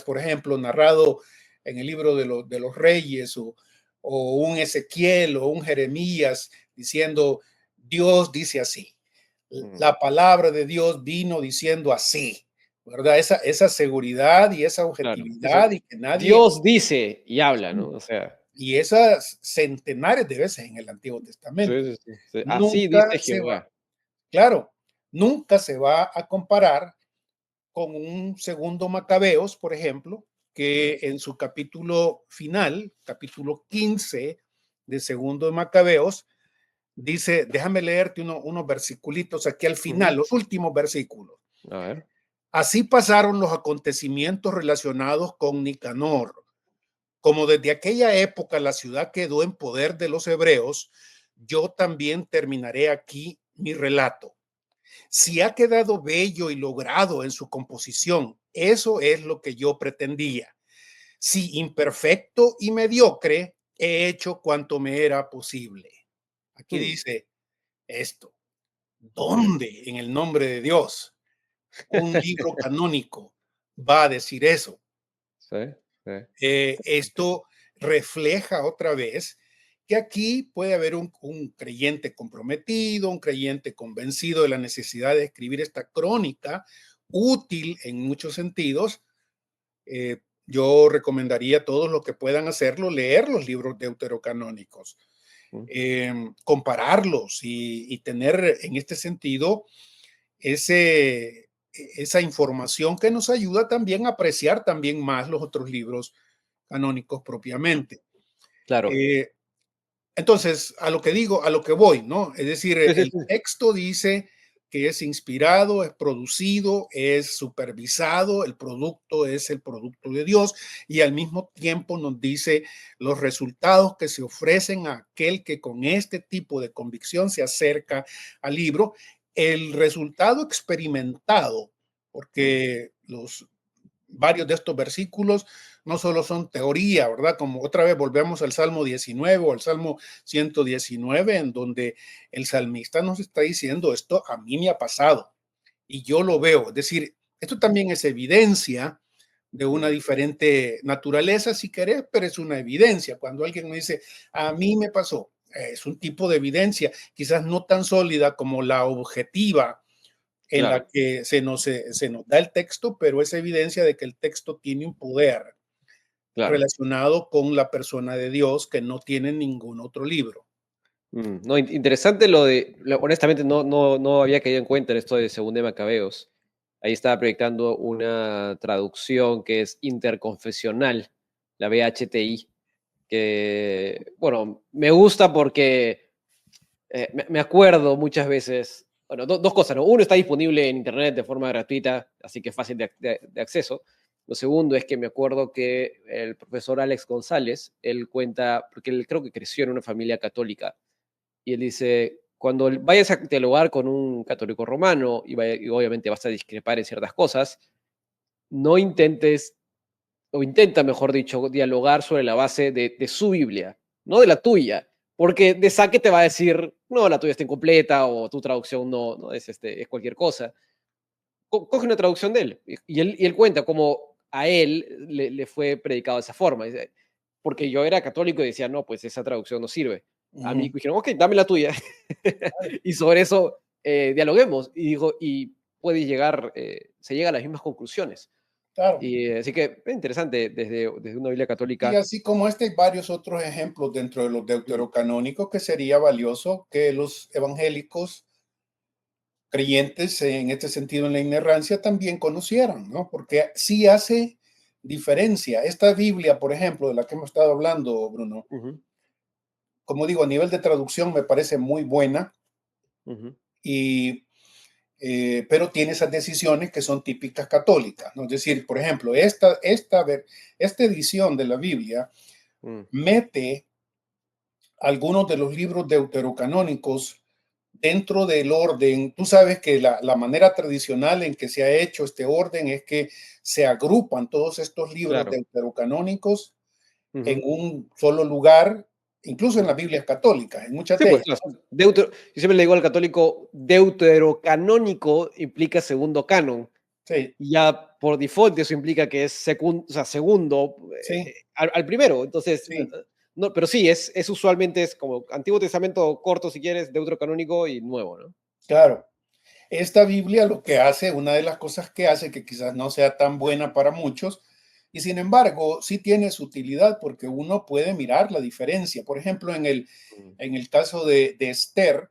por ejemplo, narrado en el libro de los Reyes, o un Ezequiel o un Jeremías diciendo, Dios dice así. mm. La palabra de Dios vino diciendo así, ¿verdad? Esa seguridad y esa Claro. Eso, objetividad y que nadie, Dios dice y habla, ¿no? O sea. y esas centenares de veces en el Antiguo Testamento. Sí, sí, sí, sí. Así Nunca dice se va, Jehová. claro, nunca se va a comparar con un segundo Macabeos, por ejemplo, que en su capítulo final, capítulo 15 de segundo de Macabeos, dice, déjame leerte unos versiculitos aquí al final, Ujú. los últimos versículos. A ver. Así pasaron los acontecimientos relacionados con Nicanor. Como desde aquella época la ciudad quedó en poder de los hebreos, yo también terminaré aquí mi relato. Si ha quedado bello y logrado en su composición, eso es lo que yo pretendía. Si imperfecto y mediocre, he hecho cuanto me era posible. Aquí Hmm. dice esto. ¿Dónde en el nombre de Dios un libro canónico va a decir eso? Sí, sí. Esto refleja otra vez que aquí puede haber un creyente comprometido, un creyente convencido de la necesidad de escribir esta crónica útil en muchos sentidos. Yo recomendaría a todos los que puedan hacerlo, leer los libros deuterocanónicos, Mm. compararlos y tener en este sentido esa información que nos ayuda también a apreciar también más los otros libros canónicos propiamente. Claro. Eh, entonces, a lo que digo, a lo que voy, ¿no? Es decir, Sí, sí, el sí. texto dice que es inspirado, es producido, es supervisado, el producto es el producto de Dios y al mismo tiempo nos dice los resultados que se ofrecen a aquel que con este tipo de convicción se acerca al libro, el resultado experimentado, Mm. porque varios de estos versículos no solo son teoría, ¿verdad? Como otra vez volvemos al Salmo 19 o al Salmo 119, en donde el salmista nos está diciendo, esto a mí me ha pasado y yo lo veo. Es decir, esto también es evidencia de una Mm. diferente naturaleza, si querés, pero es una evidencia. Cuando alguien me dice, a mí me pasó, es un tipo de evidencia, quizás no tan sólida como la objetiva en la Claro, que se nos da el texto, pero es evidencia de que el texto tiene un poder claro. relacionado con la persona de Dios que no tiene ningún otro libro. No, interesante lo de, honestamente no había caído en cuenta en esto de Según de Macabeos. Ahí estaba proyectando una traducción que es interconfesional, la BHTI, que, bueno, me gusta porque me acuerdo muchas veces, bueno, dos cosas, ¿no? Uno, está disponible en internet de forma gratuita, así que es fácil de acceso. Lo segundo es que me acuerdo que el profesor Alex González, él cuenta, porque él creo que creció en una familia católica, y él dice, cuando vayas a dialogar con un católico romano, y obviamente vas a discrepar en ciertas cosas, no intentes, o intenta, mejor dicho, dialogar sobre la base de su Biblia, no de la tuya, porque de saque te va a decir, no, la tuya está incompleta, o tu traducción no es, es cualquier cosa. Coge una traducción de él, y él cuenta cómo a él le fue predicado de esa forma. Dice, porque yo era católico y decía, no, pues esa traducción no sirve. A mí Ujú, dijeron, ok, dame la tuya. Y sobre eso dialoguemos. Y dijo, y puedes llegar, se llega a las mismas conclusiones. claro. Y así que es interesante desde una Biblia Y católica. así como este, hay varios otros ejemplos dentro de los Mm. deuterocanónicos que sería valioso que los evangélicos creyentes en este sentido en la inerrancia también conocieran, ¿no? Porque sí hace diferencia. Esta Biblia, por ejemplo, de la que hemos estado hablando, Bruno, Ujú, como digo, a nivel de traducción me parece muy buena ujú, y pero tiene esas decisiones que son típicas católicas, ¿no? Es decir, por ejemplo, esta edición de la Biblia mm, mete algunos de los libros deuterocanónicos dentro del orden. Tú sabes que la manera tradicional en que se ha hecho este orden es que se agrupan todos estos libros claro. deuterocanónicos en Ujú, un solo lugar, incluso en mm. las Biblias católicas, en muchas Sí, de pues, ellas. yo siempre le digo al católico, deuterocanónico implica segundo canon. Sí, Y ya por default eso implica que es o sea, segundo sí, al primero. Entonces, sí, no, pero sí, es usualmente es como Antiguo Testamento corto, si quieres, deuterocanónico y nuevo, ¿no? claro. Esta Biblia lo que hace, una de las cosas que hace, que quizás no sea tan buena para muchos, Y sin embargo, sí tiene su utilidad porque uno puede mirar la diferencia. Por ejemplo, en el caso de Esther,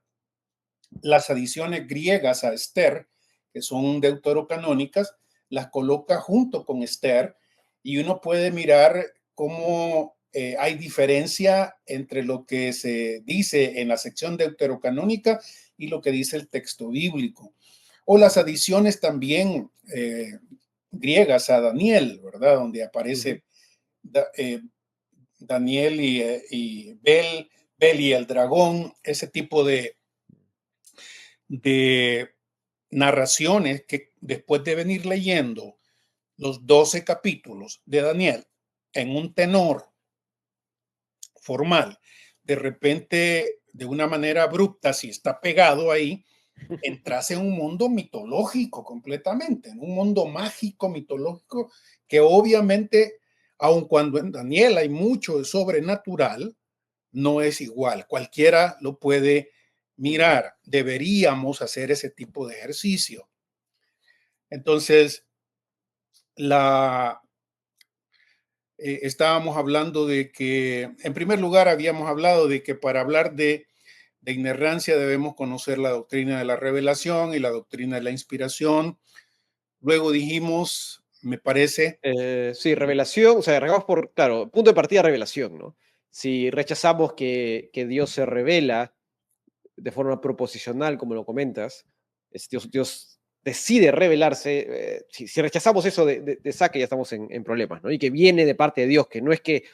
las adiciones griegas a Esther, que son deuterocanónicas, las coloca junto con Esther y uno puede mirar cómo hay diferencia entre lo que se dice en la sección deuterocanónica y lo que dice el texto bíblico. O las adiciones también griegas a Daniel, ¿verdad? Donde aparece Daniel y Bel y el dragón, ese tipo de narraciones que después de venir leyendo los 12 capítulos de Daniel en un tenor formal, de repente, de una manera abrupta, si está pegado ahí, entras en un mundo mitológico completamente, en un mundo mágico, mitológico, que obviamente, aun cuando en Daniel hay mucho de sobrenatural, no es igual. Cualquiera lo puede mirar. Deberíamos hacer ese tipo de ejercicio. Entonces, estábamos hablando de que, en primer lugar, habíamos hablado de que para hablar de inerrancia debemos conocer la doctrina de la revelación y la doctrina de la inspiración. Luego dijimos, me parece, Sí, revelación, o sea, arrancamos por, claro, punto de partida, revelación, ¿no? Si rechazamos que Dios se revela de forma proposicional, como lo comentas, Dios decide revelarse, si rechazamos eso de saque ya estamos en problemas, ¿no? Y que viene de parte de Dios, que no es que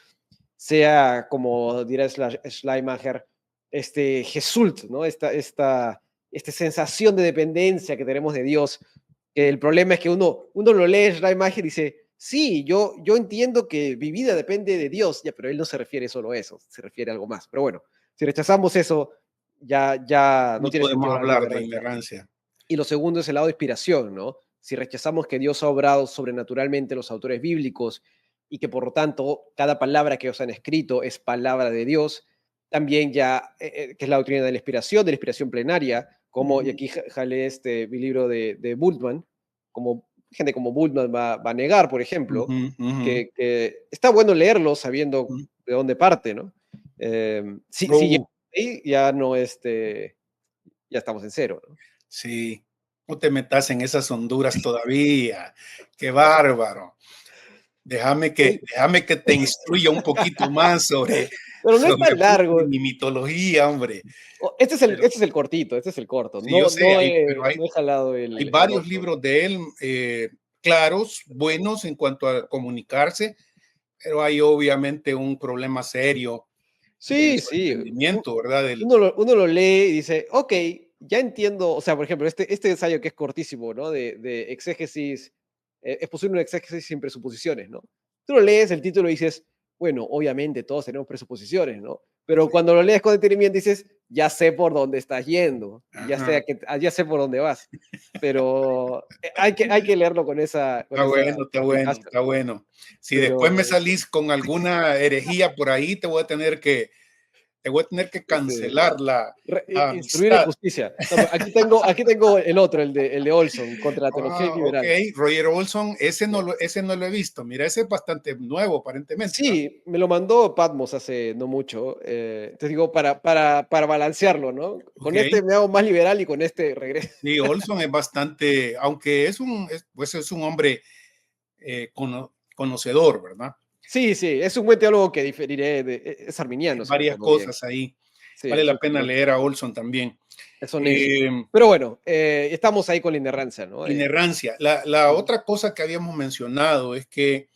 sea, como dirá Schleimacher, Gesult, ¿no? Esta sensación de dependencia que tenemos de Dios, que el problema es que uno lo lee Schleimacher y dice, sí, yo entiendo que mi vida depende de Dios, ya, pero él no se refiere solo a eso, se refiere a algo más. Pero bueno, si rechazamos eso, ya no no tiene podemos sentido hablar de hablar de inerrancia. inerrancia. Y lo segundo es el lado de inspiración, ¿no? Si rechazamos que Dios ha obrado sobrenaturalmente en los autores bíblicos y que por lo tanto cada palabra que ellos han escrito es palabra de Dios, también ya, que es la doctrina de la inspiración plenaria, como, y aquí jalé mi libro de Bultmann, como gente como Bultmann va a negar, por ejemplo, que está bueno leerlo sabiendo de dónde parte, ¿no? Si Oh, llegamos ahí, ya no, ya estamos en cero, ¿no? sí, no te metas en esas honduras todavía. Qué bárbaro. Déjame que te instruya un poquito más Pero no es sobre tan largo. mi mitología, hombre. Este es el, Pero este es el cortito, este es el corto. sí, yo No, sé, no pero he, no he jalado hay el varios otro. libros de él claros, buenos en cuanto a comunicarse, pero hay obviamente un problema serio en Sí, su sí. entendimiento, ¿verdad? Uno lo lee y dice, ok, ya entiendo. O sea, por ejemplo, este ensayo que es cortísimo, ¿no? De exégesis, es posible una exégesis sin presuposiciones, ¿no? Tú lo lees, el título y dices, bueno, obviamente todos tenemos presuposiciones, ¿no? Pero cuando lo lees con detenimiento dices, ya sé por dónde estás yendo, Ajá. ya sé por dónde vas. Pero hay que leerlo con esa Está bueno, está bueno, perspicacia. está bueno. Si después me Pero salís con alguna herejía por ahí, te voy a tener que este, cancelar la instruir en amistad. justicia. No, pero aquí tengo el otro, el de Olson, contra la teología Ok, liberal. Roger Olson, Sí. ese no lo he visto. Mira, ese es bastante nuevo, aparentemente, ¿no? Sí, me lo mandó Patmos hace no mucho. Te digo, para balancearlo, ¿no? Ok, Con este me hago más liberal y con este regreso. sí, Olson es bastante, aunque pues es un hombre conocedor, ¿verdad? Sí, sí, es un buen teólogo que diferiré es Hay arminiano, si varias recuerdo bien. cosas ahí. Sí, Vale es la un pena católico. leer a Olson también. Es honesto. Eh, Pero bueno, estamos ahí con la inerrancia, ¿no? Inerrancia. La Ujú, otra cosa que habíamos mencionado es que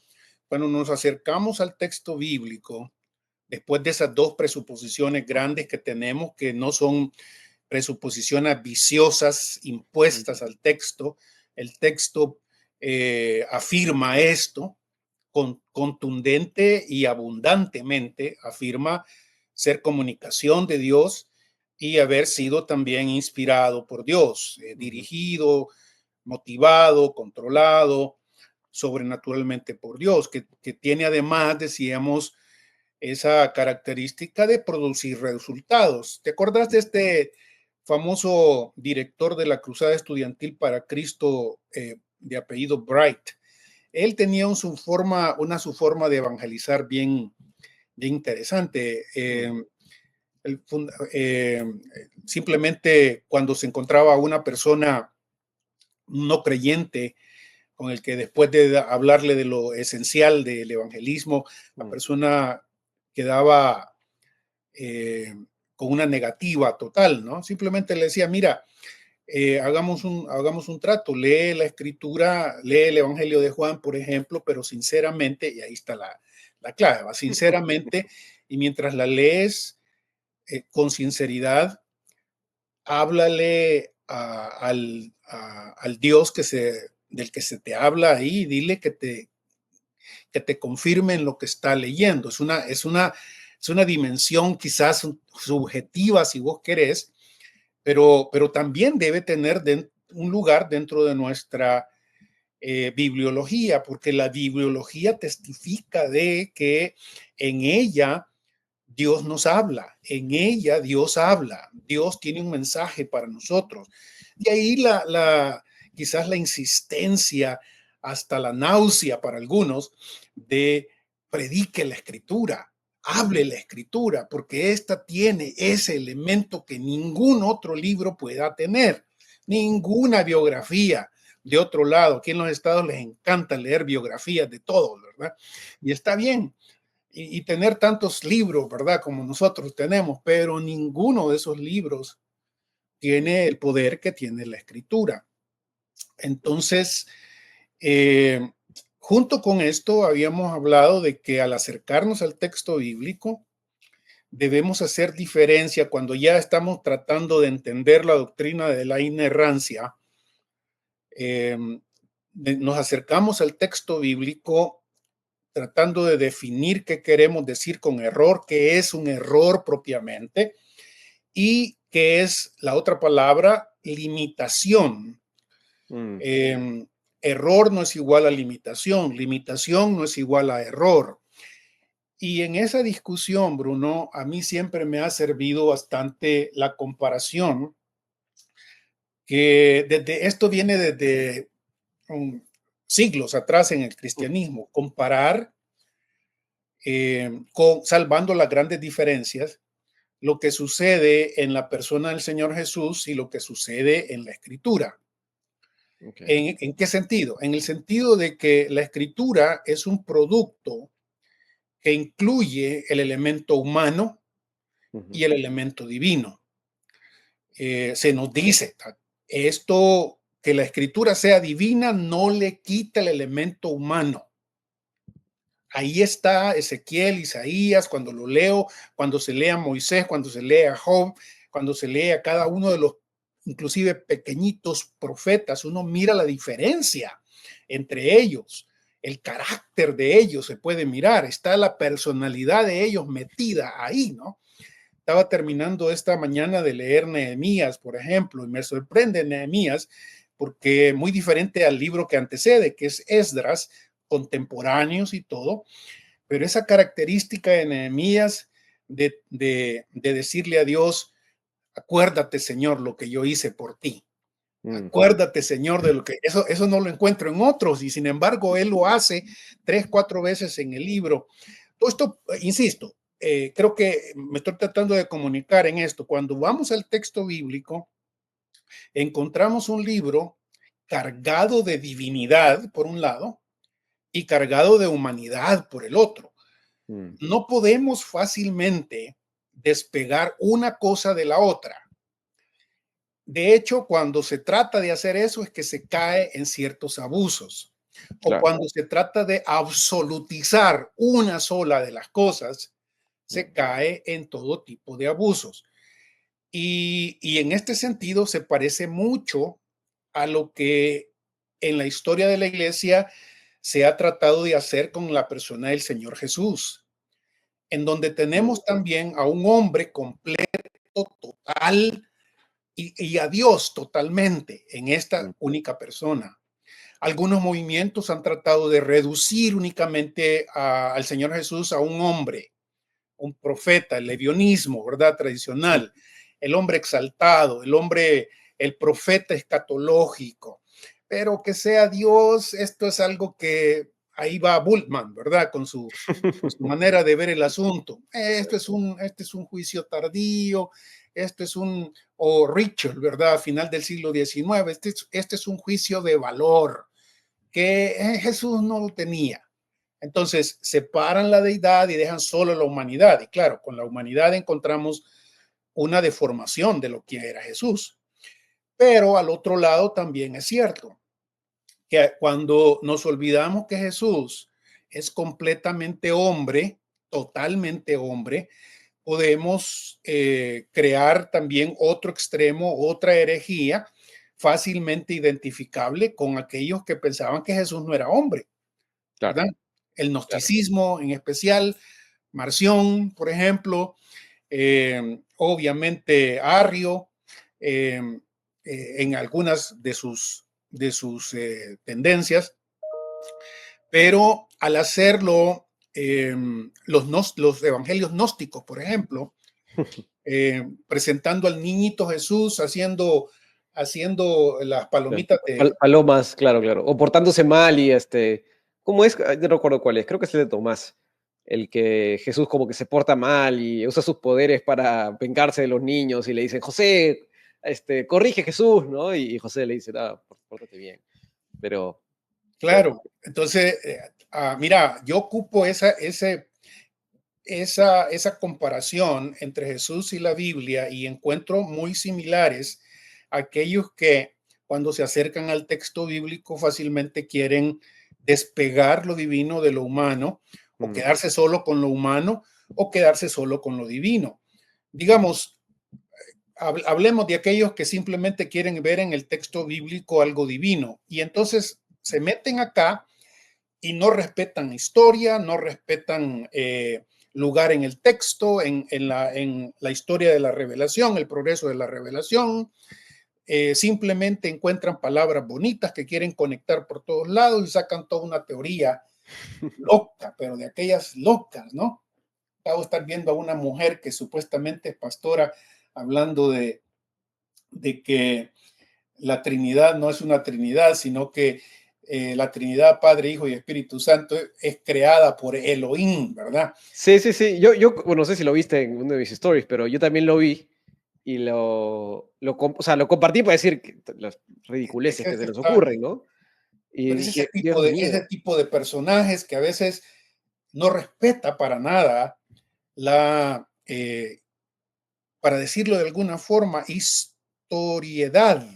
cuando nos acercamos al texto bíblico, después de esas dos presuposiciones grandes que tenemos, que no son presuposiciones viciosas impuestas ujú, al texto, el texto afirma esto contundente y abundantemente, afirma ser comunicación de Dios y haber sido también inspirado por Dios, ujú. dirigido, motivado, controlado sobrenaturalmente por Dios, que tiene además, decíamos, esa característica de producir resultados. ¿Te acuerdas de este famoso director de la Cruzada Estudiantil para Cristo de apellido Bright? él tenía su forma de evangelizar bien, bien interesante. Él simplemente cuando se encontraba una persona no creyente, con el que después de hablarle de lo esencial del evangelismo, la persona quedaba con una negativa total, ¿no? Simplemente le decía, mira, hagamos un trato, lee la escritura, lee el Evangelio de Juan, por ejemplo, pero sinceramente, y ahí está la clave, ¿va? Sinceramente, y mientras la lees con sinceridad, háblale al Dios del que se te habla ahí, y dile que te confirmen lo que está leyendo. Es una dimensión quizás subjetiva, si vos querés, pero también debe tener un lugar dentro de nuestra bibliología, porque la bibliología testifica de que en ella Dios nos habla, en ella Dios habla, Dios tiene un mensaje para nosotros. De ahí quizás la insistencia, hasta la náusea para algunos, de predique la escritura, hable la escritura, porque esta tiene ese elemento que ningún otro libro pueda tener, ninguna biografía de otro lado. Aquí en los estados les encanta leer biografías de todos, ¿verdad? Y está bien, y tener tantos libros, ¿verdad? Como nosotros tenemos, pero ninguno de esos libros tiene el poder que tiene la escritura. Entonces, eh, junto con esto, habíamos hablado de que al acercarnos al texto bíblico, debemos hacer diferencia cuando ya estamos tratando de entender la doctrina de la inerrancia. eh, Nos acercamos al texto bíblico tratando de definir qué queremos decir con error, qué es un error propiamente y qué es la otra palabra, limitación. Eh, Error no es igual a limitación, limitación no es igual a error. Y en esa discusión, Bruno, a mí siempre me ha servido bastante la comparación, que desde esto viene desde siglos atrás en el cristianismo, comparar salvando las grandes diferencias, lo que sucede en la persona del Señor Jesús y lo que sucede en la escritura. Okay. ¿En qué sentido? En el sentido de que la escritura es un producto que incluye el elemento humano y el elemento divino. Se nos dice, esto, que la escritura sea divina no le quita el elemento humano. Ahí está Ezequiel, Isaías, cuando lo leo, cuando se lee a Moisés, cuando se lee a Job, cuando se lee a cada uno de los, inclusive pequeñitos profetas, uno mira la diferencia entre ellos, el carácter de ellos se puede mirar, está la personalidad de ellos metida ahí, ¿no? Estaba terminando esta mañana de leer Nehemías, por ejemplo, y me sorprende Nehemías porque muy diferente al libro que antecede, que es Esdras, contemporáneos y todo, pero esa característica de Nehemías de decirle a Dios, acuérdate, Señor, lo que yo hice por ti. Acuérdate, Señor, de lo que eso no lo encuentro en otros y sin embargo él lo hace 3, 4 veces en el libro. Todo esto, insisto, creo que me estoy tratando de comunicar en esto. Cuando vamos al texto bíblico, encontramos un libro cargado de divinidad, por un lado, y cargado de humanidad por el otro. No podemos fácilmente despegar una cosa de la otra. De hecho, cuando se trata de hacer eso es que se cae en ciertos abusos. O Claro. cuando se trata de absolutizar una sola de las cosas, se cae en todo tipo de abusos. Y en este sentido se parece mucho a lo que en la historia de la iglesia se ha tratado de hacer con la persona del Señor Jesús, en donde tenemos también a un hombre completo, total, y a Dios totalmente en esta única persona. Algunos movimientos han tratado de reducir únicamente al Señor Jesús a un hombre, un profeta, el levionismo, ¿verdad? Tradicional, el hombre exaltado, el hombre, el profeta escatológico. pero que sea Dios, esto es algo que ahí va Bultmann, ¿verdad? Con su manera de ver el asunto. Este es un juicio tardío, o Richard, ¿verdad? A final del siglo XIX, este es un juicio de valor que Jesús no lo tenía. Entonces, separan la deidad y dejan solo la humanidad. Y claro, con la humanidad encontramos una deformación de lo que era Jesús. Pero al otro lado también es cierto que cuando nos olvidamos que Jesús es completamente hombre, totalmente hombre, podemos crear también otro extremo, otra herejía fácilmente identificable con aquellos que pensaban que Jesús no era hombre, Claro, ¿verdad? El claro. gnosticismo en especial, Marción, por ejemplo, obviamente Arrio, eh, en algunas de sus tendencias, pero al hacerlo, los evangelios gnósticos, por ejemplo, presentando al niñito Jesús haciendo las Claro. palomitas de... Palomas, claro, claro. O portándose mal y ¿cómo es? Ay, no recuerdo cuál es. Creo que es el de Tomás. El que Jesús como que se porta mal y usa sus poderes para vengarse de los niños y le dicen, José, corrige Jesús, ¿no? Y José le dice, pórtate bien. Pero, pero, Claro, entonces, mira, yo ocupo esa comparación entre Jesús y la Biblia y encuentro muy similares a aquellos que cuando se acercan al texto bíblico fácilmente quieren despegar lo divino de lo humano o mm, quedarse solo con lo humano o quedarse solo con lo divino. Digamos, hablemos de aquellos que simplemente quieren ver en el texto bíblico algo divino y entonces se meten acá y no respetan historia, no respetan lugar en el texto, en la historia de la revelación, el progreso de la revelación. Simplemente encuentran palabras bonitas que quieren conectar por todos lados y sacan toda una teoría loca, pero de aquellas locas, ¿no? Acabo de estar viendo a una mujer que supuestamente es pastora hablando de que la Trinidad no es una Trinidad, sino que la Trinidad, Padre, Hijo y Espíritu Santo es creada por Elohim, ¿verdad? Sí, sí, sí. Bueno, no sé si lo viste en una de mis stories, pero yo también lo vi y o sea, lo compartí para decir las ridiculeces que se nos Está, ocurren, ¿no? Y pero es dije, Dios ese mío. tipo de personajes que a veces no respeta para nada para decirlo de alguna forma, historiedad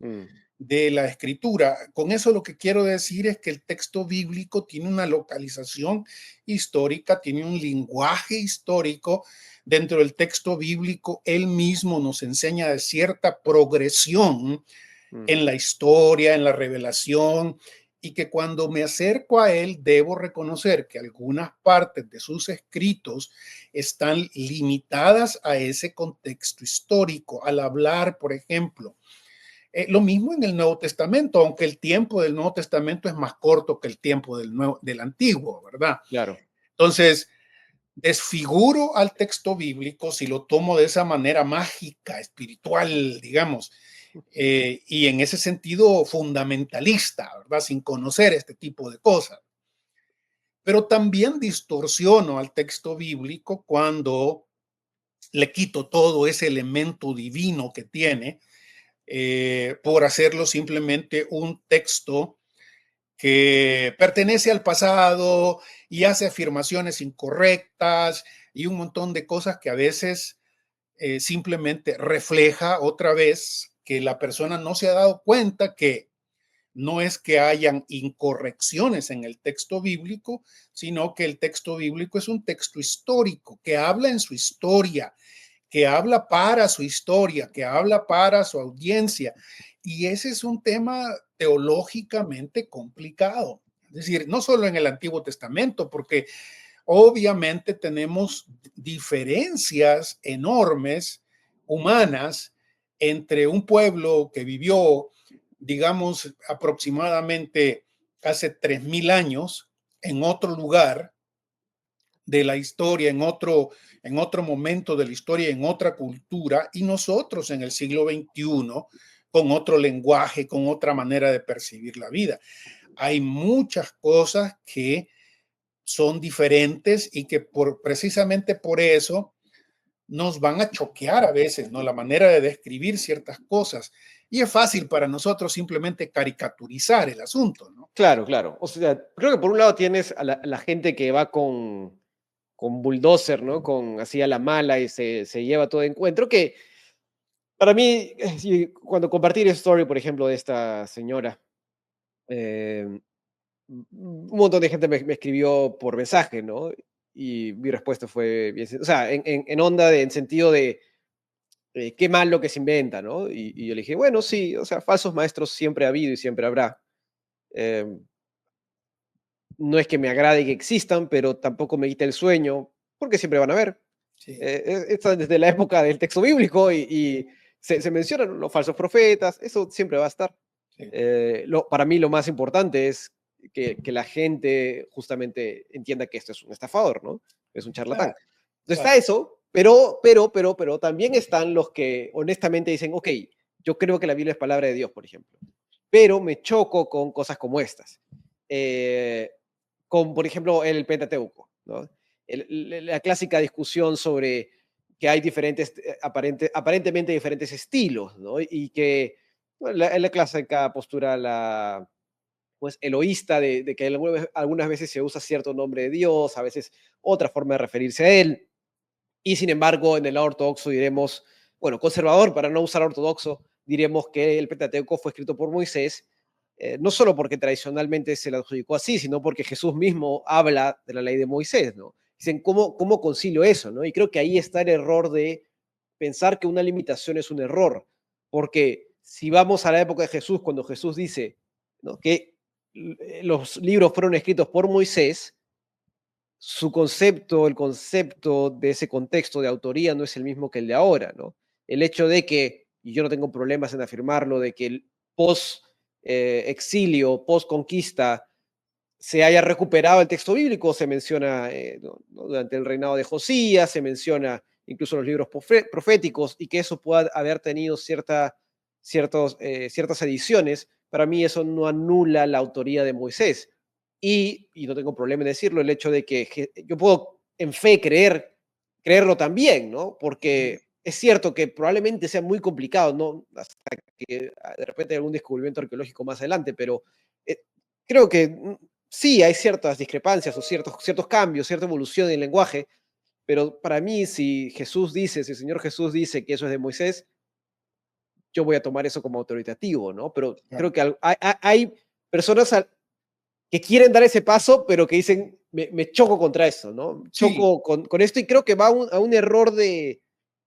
Mm, de la escritura. Con eso lo que quiero decir es que el texto bíblico tiene una localización histórica, tiene un lenguaje histórico. Dentro del texto bíblico, él mismo nos enseña de cierta progresión mm, en la historia, en la revelación, y que cuando me acerco a él debo reconocer que algunas partes de sus escritos están limitadas a ese contexto histórico. Al hablar, por ejemplo, lo mismo en el Nuevo Testamento, aunque el tiempo del Nuevo Testamento es más corto que el tiempo del Antiguo, ¿verdad? claro. Entonces, desfiguro al texto bíblico si lo tomo de esa manera mágica, espiritual, digamos, y en ese sentido fundamentalista, ¿verdad? Sin conocer este tipo de cosas. Pero también distorsiono al texto bíblico cuando le quito todo ese elemento divino que tiene por hacerlo simplemente un texto que pertenece al pasado y hace afirmaciones incorrectas y un montón de cosas que a veces simplemente refleja otra vez que la persona no se ha dado cuenta que no es que hayan incorrecciones en el texto bíblico, sino que el texto bíblico es un texto histórico que habla en su historia, que habla para su historia, que habla para su audiencia. Y ese es un tema teológicamente complicado. Es decir, no solo en el Antiguo Testamento, porque obviamente tenemos diferencias enormes humanas entre un pueblo que vivió, digamos, aproximadamente hace 3000 años en otro lugar de la historia, en otro momento de la historia, en otra cultura, y nosotros en el siglo XXI, con otro lenguaje, con otra manera de percibir la vida. Hay muchas cosas que son diferentes y que precisamente por eso nos van a choquear a veces, ¿no? La manera de describir ciertas cosas. Y es fácil para nosotros simplemente caricaturizar el asunto, ¿no? Claro, claro. O sea, creo que por un lado tienes a la gente que va con bulldozer, ¿no? Con así a la mala y se lleva todo de encuentro, que para mí, sí, cuando compartí el story, por ejemplo, de esta señora, eh, un montón de gente me escribió por mensaje, ¿no? Y mi respuesta fue bien, o sea, en onda, en sentido de qué mal lo que se inventa, ¿no? Y yo le dije, bueno, sí, o sea, falsos maestros siempre ha habido y siempre habrá. Eh, no es que me agrade que existan, pero tampoco me quita el sueño, porque siempre van a haber. Sí, Está desde la época del texto bíblico y se mencionan los falsos profetas, eso siempre va a estar. sí, Para mí lo más importante es que la gente justamente entienda que esto es un estafador, ¿no? Es un charlatán. claro, Entonces claro. está eso, pero también están los que honestamente dicen, ok, yo creo que la Biblia es palabra de Dios, por ejemplo, pero me choco con cosas como estas. Eh, con, por ejemplo, el Pentateuco, ¿no? La clásica discusión sobre que hay diferentes, aparentemente diferentes estilos, ¿no? Y que bueno, la clásica postura, pues, eloísta de que algunas veces se usa cierto nombre de Dios, a veces otra forma de referirse a él, y sin embargo, en el lado ortodoxo diremos, bueno, conservador, para no usar ortodoxo, diremos que el Pentateuco fue escrito por Moisés, no solo porque tradicionalmente se le adjudicó así, sino porque Jesús mismo habla de la ley de Moisés, ¿no? Dicen, ¿cómo concilio eso, no? Y creo que ahí está el error de pensar que una limitación es un error, porque si vamos a la época de Jesús, cuando Jesús dice, ¿no?, que los libros fueron escritos por Moisés, su concepto, el concepto de ese contexto de autoría no es el mismo que el de ahora, ¿no? El hecho de que, y yo no tengo problemas en afirmarlo, de que el post exilio, post conquista, se haya recuperado el texto bíblico, se menciona ¿no? Durante el reinado de Josías, se menciona incluso los libros proféticos, y que eso pueda haber tenido ciertas ediciones, para mí eso no anula la autoría de Moisés. Y no tengo problema en decirlo, el hecho de que yo puedo en fe creerlo también, ¿no? Ujú. Porque es cierto que probablemente sea muy complicado, ¿no? Hasta que de repente hay algún descubrimiento arqueológico más adelante, pero eh, creo que sí hay ciertas discrepancias o ciertos cambios, cierta evolución en el lenguaje, pero para mí si el Señor Jesús dice que eso es de Moisés, yo voy a tomar eso como autoritativo, ¿no? Pero Claro. creo que hay personas que quieren dar ese paso, pero que dicen, me choco contra eso, ¿no? Sí, Choco con esto y creo que va a un error de,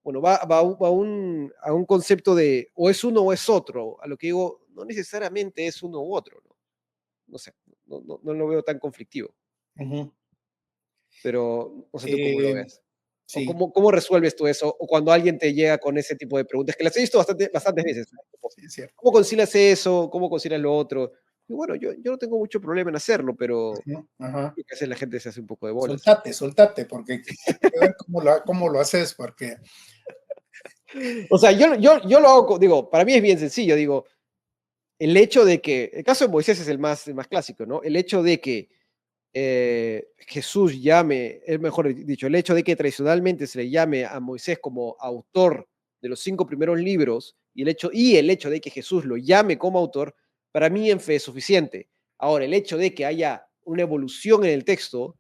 bueno, a un concepto de o es uno o es otro, a lo que digo, no necesariamente es uno u otro, ¿no? No sé, no lo veo tan conflictivo, ujú. pero no sé tú cómo lo Eh, ves. O sí, cómo resuelves tú eso, o cuando alguien te llega con ese tipo de preguntas, que las he visto bastantes veces, ¿no? Como, sí, es cierto. ¿cómo concilias eso? ¿Cómo concilias lo otro? Y bueno, yo no tengo mucho problema en hacerlo, pero Ujú, ajá. creo que a veces la gente se hace un poco de bolas. Soltate, soltate, porque hay que ver cómo lo haces, porque O sea, yo lo hago, digo, para mí es bien sencillo, digo, el hecho de que, el caso de Moisés es el más clásico, ¿no? El hecho de que Jesús llame, es mejor dicho, el hecho de que tradicionalmente se le llame a Moisés como autor de los 5 primeros libros y el hecho de que Jesús lo llame como autor, para mí en fe es suficiente. Ahora, el hecho de que haya una evolución en el texto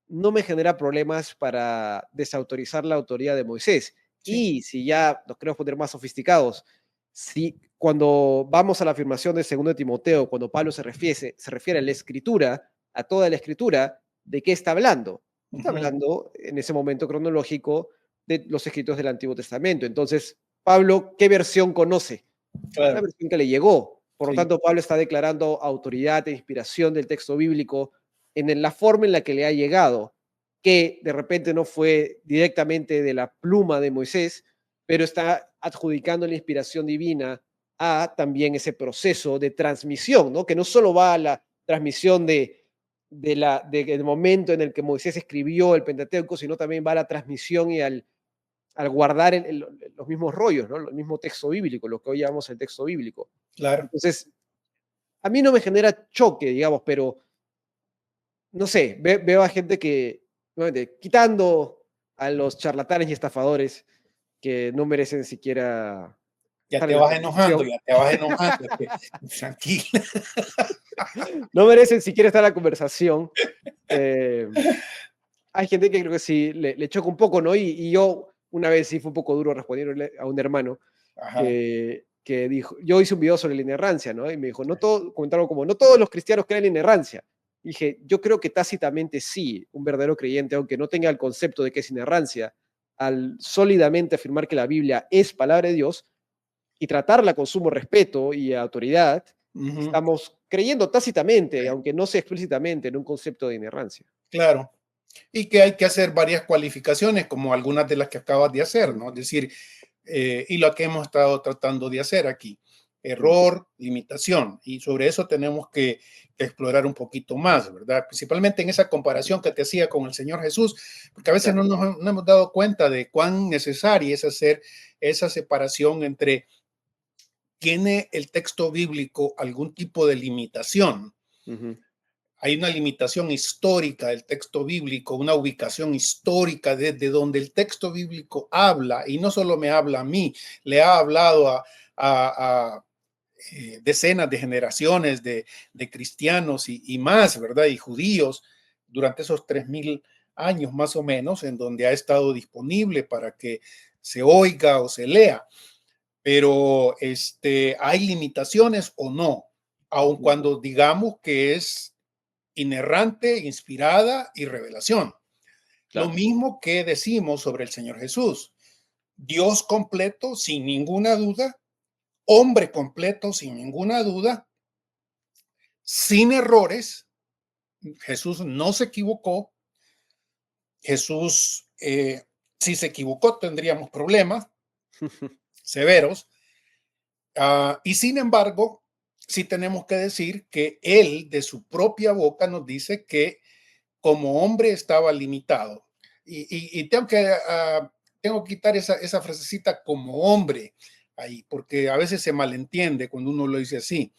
no me genera problemas para desautorizar la autoría de Moisés. sí. Y si ya nos queremos poner más sofisticados, si cuando vamos a la afirmación de 2 de Timoteo, cuando Pablo se refiere a la escritura, a toda la escritura, ¿de qué está hablando? Está Ujú, hablando en ese momento cronológico de los escritos del Antiguo Testamento. Entonces, Pablo, ¿qué versión conoce? La claro, versión que le llegó. Por lo sí. tanto, Pablo está declarando autoridad e inspiración del texto bíblico en la forma en la que le ha llegado, que de repente no fue directamente de la pluma de Moisés, pero está adjudicando la inspiración divina a también ese proceso de transmisión, ¿no? Que no solo va a la transmisión del momento en el que Moisés escribió el Pentateuco, sino también va a la transmisión y al guardar los mismos rollos, ¿no? El mismo texto bíblico, lo que hoy llamamos el texto bíblico. Claro. Entonces, a mí no me genera choque, digamos, pero no sé, veo a gente que, nuevamente, quitando a los charlatanes y estafadores que no merecen siquiera Ya estar te en la vas enojando, conversación, ya te vas enojando. Tranquilo. no merecen siquiera estar en la conversación. eh, Hay gente que creo que sí le choca un poco, ¿no? Y yo una vez sí fue un poco duro respondiéndole a un hermano Ajá. que dijo, yo hice un video sobre la inerrancia, ¿no? Y me dijo, no todo, comentaron como, no todos los cristianos creen en la inerrancia. Y dije, yo creo que tácitamente sí, un verdadero creyente, aunque no tenga el concepto de qué es inerrancia, al sólidamente afirmar que la Biblia es palabra de Dios y tratarla con sumo respeto y autoridad, Ujú. estamos creyendo tácitamente, Sí, aunque no sea explícitamente, en un concepto de inerrancia. claro. Y que hay que hacer varias cualificaciones, como algunas de las que acabas de hacer, Mm, ¿no? Es decir, y lo que hemos estado tratando de hacer aquí, mm, error, limitación, y sobre eso tenemos que explorar un poquito más, ¿verdad? Principalmente en esa comparación que te hacía con el Señor Jesús, porque a veces claro. no hemos dado cuenta de cuán necesaria es hacer esa separación entre, ¿tiene el texto bíblico algún tipo de limitación? Ujú, Hay una limitación histórica del texto bíblico, una ubicación histórica desde donde el texto bíblico habla, y no solo me habla a mí, le ha hablado a decenas de generaciones de cristianos y más, ¿verdad? Y judíos durante esos 3000 años más o menos, en donde ha estado disponible para que se oiga o se lea. Pero hay limitaciones o no, aun mm, cuando digamos que es inerrante, inspirada y revelación. Lo claro. mismo que decimos sobre el Señor Jesús. Dios completo, sin ninguna duda, hombre completo, sin ninguna duda, sin errores. Jesús no se equivocó. Jesús, si se equivocó, tendríamos problemas severos. Y sin embargo, sí tenemos que decir que él de su propia boca nos dice que como hombre estaba limitado. Y tengo que quitar esa frasecita como hombre ahí, porque a veces se malentiende cuando uno lo dice así.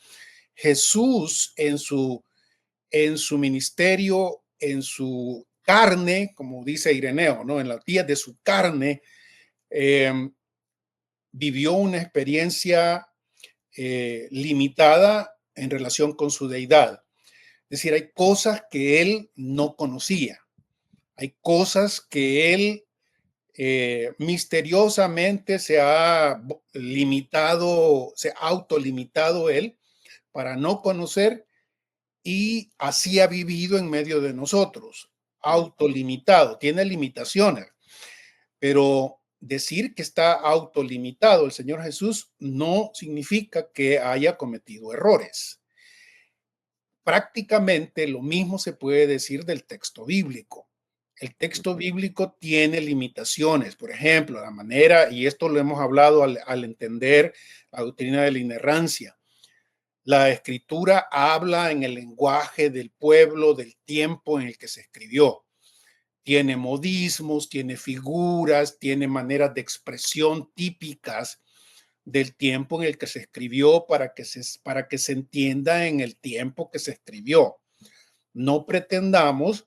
Jesús en su ministerio, en su carne, como dice Ireneo, ¿no? En las días de su carne, eh, vivió una experiencia limitada en relación con su deidad. Es decir, hay cosas que él no conocía. Hay cosas que él misteriosamente se ha limitado, se ha autolimitado él para no conocer y así ha vivido en medio de nosotros, Mm, autolimitado, tiene limitaciones, pero decir que está autolimitado el Señor Jesús no significa que haya cometido errores. Prácticamente lo mismo se puede decir del texto bíblico. El texto ujú, bíblico tiene limitaciones, por ejemplo, la manera, y esto lo hemos hablado al entender la doctrina de la inerrancia. La escritura habla en el lenguaje del pueblo, del tiempo en el que se escribió. Tiene modismos, tiene figuras, tiene maneras de expresión típicas del tiempo en el que se escribió para que se entienda en el tiempo que se escribió. No pretendamos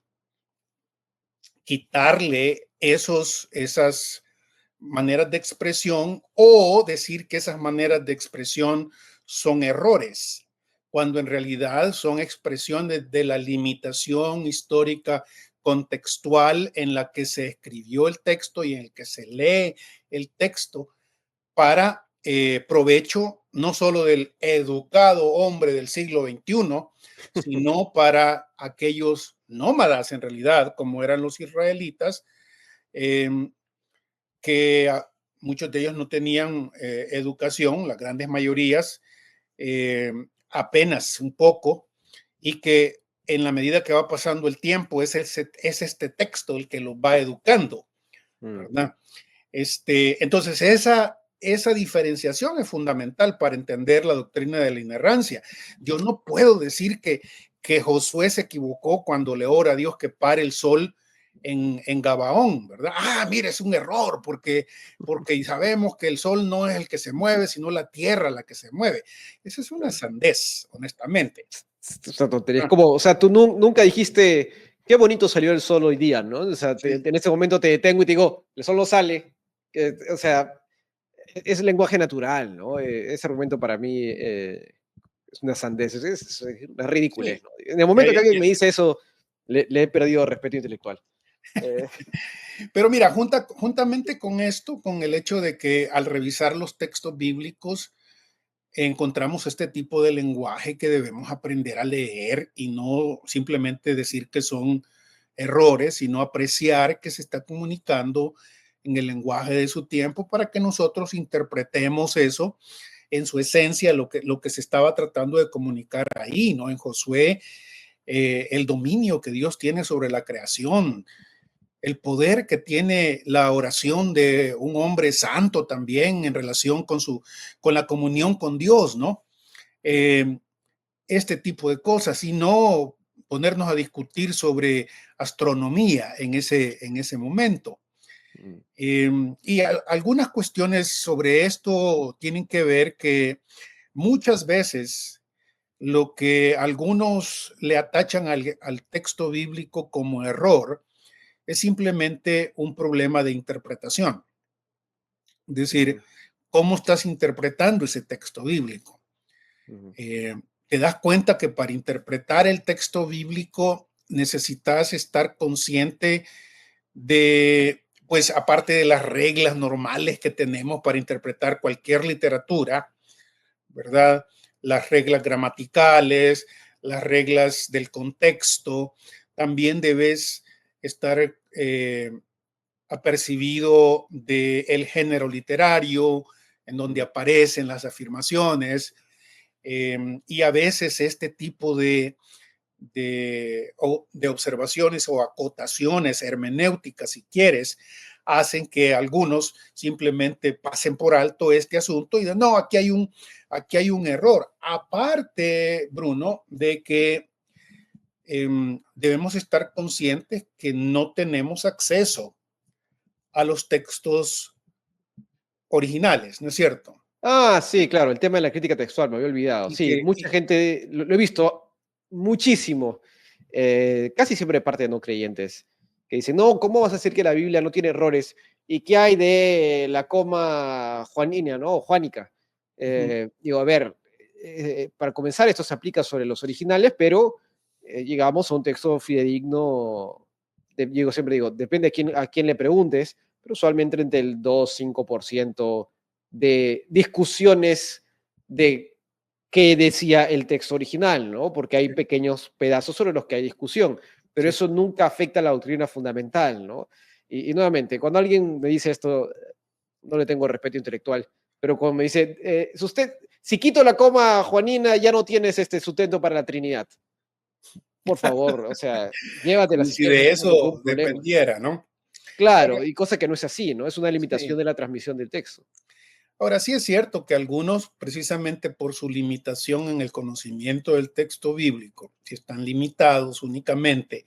quitarle esas maneras de expresión o decir que esas maneras de expresión son errores, cuando en realidad son expresiones de la limitación histórica contextual en la que se escribió el texto y en el que se lee el texto para provecho no solo del educado hombre del siglo XXI, sino para aquellos nómadas en realidad, como eran los israelitas, eh, que muchos de ellos no tenían educación, las grandes mayorías apenas un poco, y que en la medida que va pasando el tiempo es este texto el que los va educando, mm, ¿verdad? Entonces, esa diferenciación es fundamental para entender la doctrina de la inerrancia. Yo no puedo decir que Josué se equivocó cuando le ora a Dios que pare el sol en Gabaón, ¿verdad? Ah, mire, es un error porque sabemos que el sol no es el que se mueve, sino la tierra la que se mueve. Esa es una sandez, honestamente. Es una tontería. Es Ah, como, o sea, tú nunca dijiste, qué bonito salió el sol hoy día, ¿no? O sea, sí, en este momento te detengo y te digo, el sol no sale. O sea, es lenguaje natural, ¿no? Ese argumento para mí es una sandez, es una ridiculez, sí. ¿no? En el momento que alguien me dice eso, le he perdido respeto intelectual. Eh, Pero mira, juntamente con esto, con el hecho de que al revisar los textos bíblicos encontramos este tipo de lenguaje que debemos aprender a leer y no simplemente decir que son errores, sino apreciar que se está comunicando en el lenguaje de su tiempo para que nosotros interpretemos eso en su esencia, lo que se estaba tratando de comunicar ahí, ¿no? En Josué, el dominio que Dios tiene sobre la creación, el poder que tiene la oración de un hombre santo también en relación con la comunión con Dios, ¿no? Eh, este tipo de cosas y no ponernos a discutir sobre astronomía en ese momento. mm, Algunas cuestiones sobre esto tienen que ver que muchas veces lo que algunos le atachan al texto bíblico como error es simplemente un problema de interpretación. Es decir, ujú, cómo estás interpretando ese texto bíblico. ujú, Eh, Te das cuenta que para interpretar el texto bíblico necesitas estar consciente de, pues aparte de las reglas normales que tenemos para interpretar cualquier literatura, ¿verdad? Las reglas gramaticales, las reglas del contexto, también debes estar apercibido del género literario, en donde mm, aparecen las afirmaciones, y a veces este tipo de observaciones o acotaciones hermenéuticas, si quieres, hacen que algunos simplemente pasen por alto este asunto y digan, no, aquí hay un error. Aparte, Bruno, de que debemos estar conscientes que no tenemos acceso a los textos originales, ¿no es cierto? Ah, sí, claro, el tema de la crítica textual, me había olvidado. Y Sí, que, mucha gente, lo he visto muchísimo, casi siempre de parte de no creyentes, que dicen, no, ¿cómo vas a decir que la Biblia no tiene errores? ¿Y qué hay de la coma juanina, ¿no? O juánica. Digo, a ver, para comenzar, esto se aplica sobre los originales, pero llegamos a un texto fidedigno, digo, siempre digo, depende a quién le preguntes, pero usualmente entre el 2-5% de discusiones de qué decía el texto original, ¿no? Porque hay pequeños pedazos sobre los que hay discusión, pero sí, eso nunca afecta a la doctrina fundamental, ¿no? Y nuevamente, cuando alguien me dice esto, no le tengo respeto intelectual, pero cuando me dice, si quito la coma, Juanina, ya no tienes este sustento para la Trinidad. Por favor, o sea, llévatela como si si quieres, no de tengo ningún eso problema. dependiera, ¿no? Ahora, Claro, y cosa que no es así, ¿no? Es una limitación sí. de la transmisión del texto. Ahora sí es cierto que algunos, precisamente por su limitación en el conocimiento del texto bíblico, si están limitados únicamente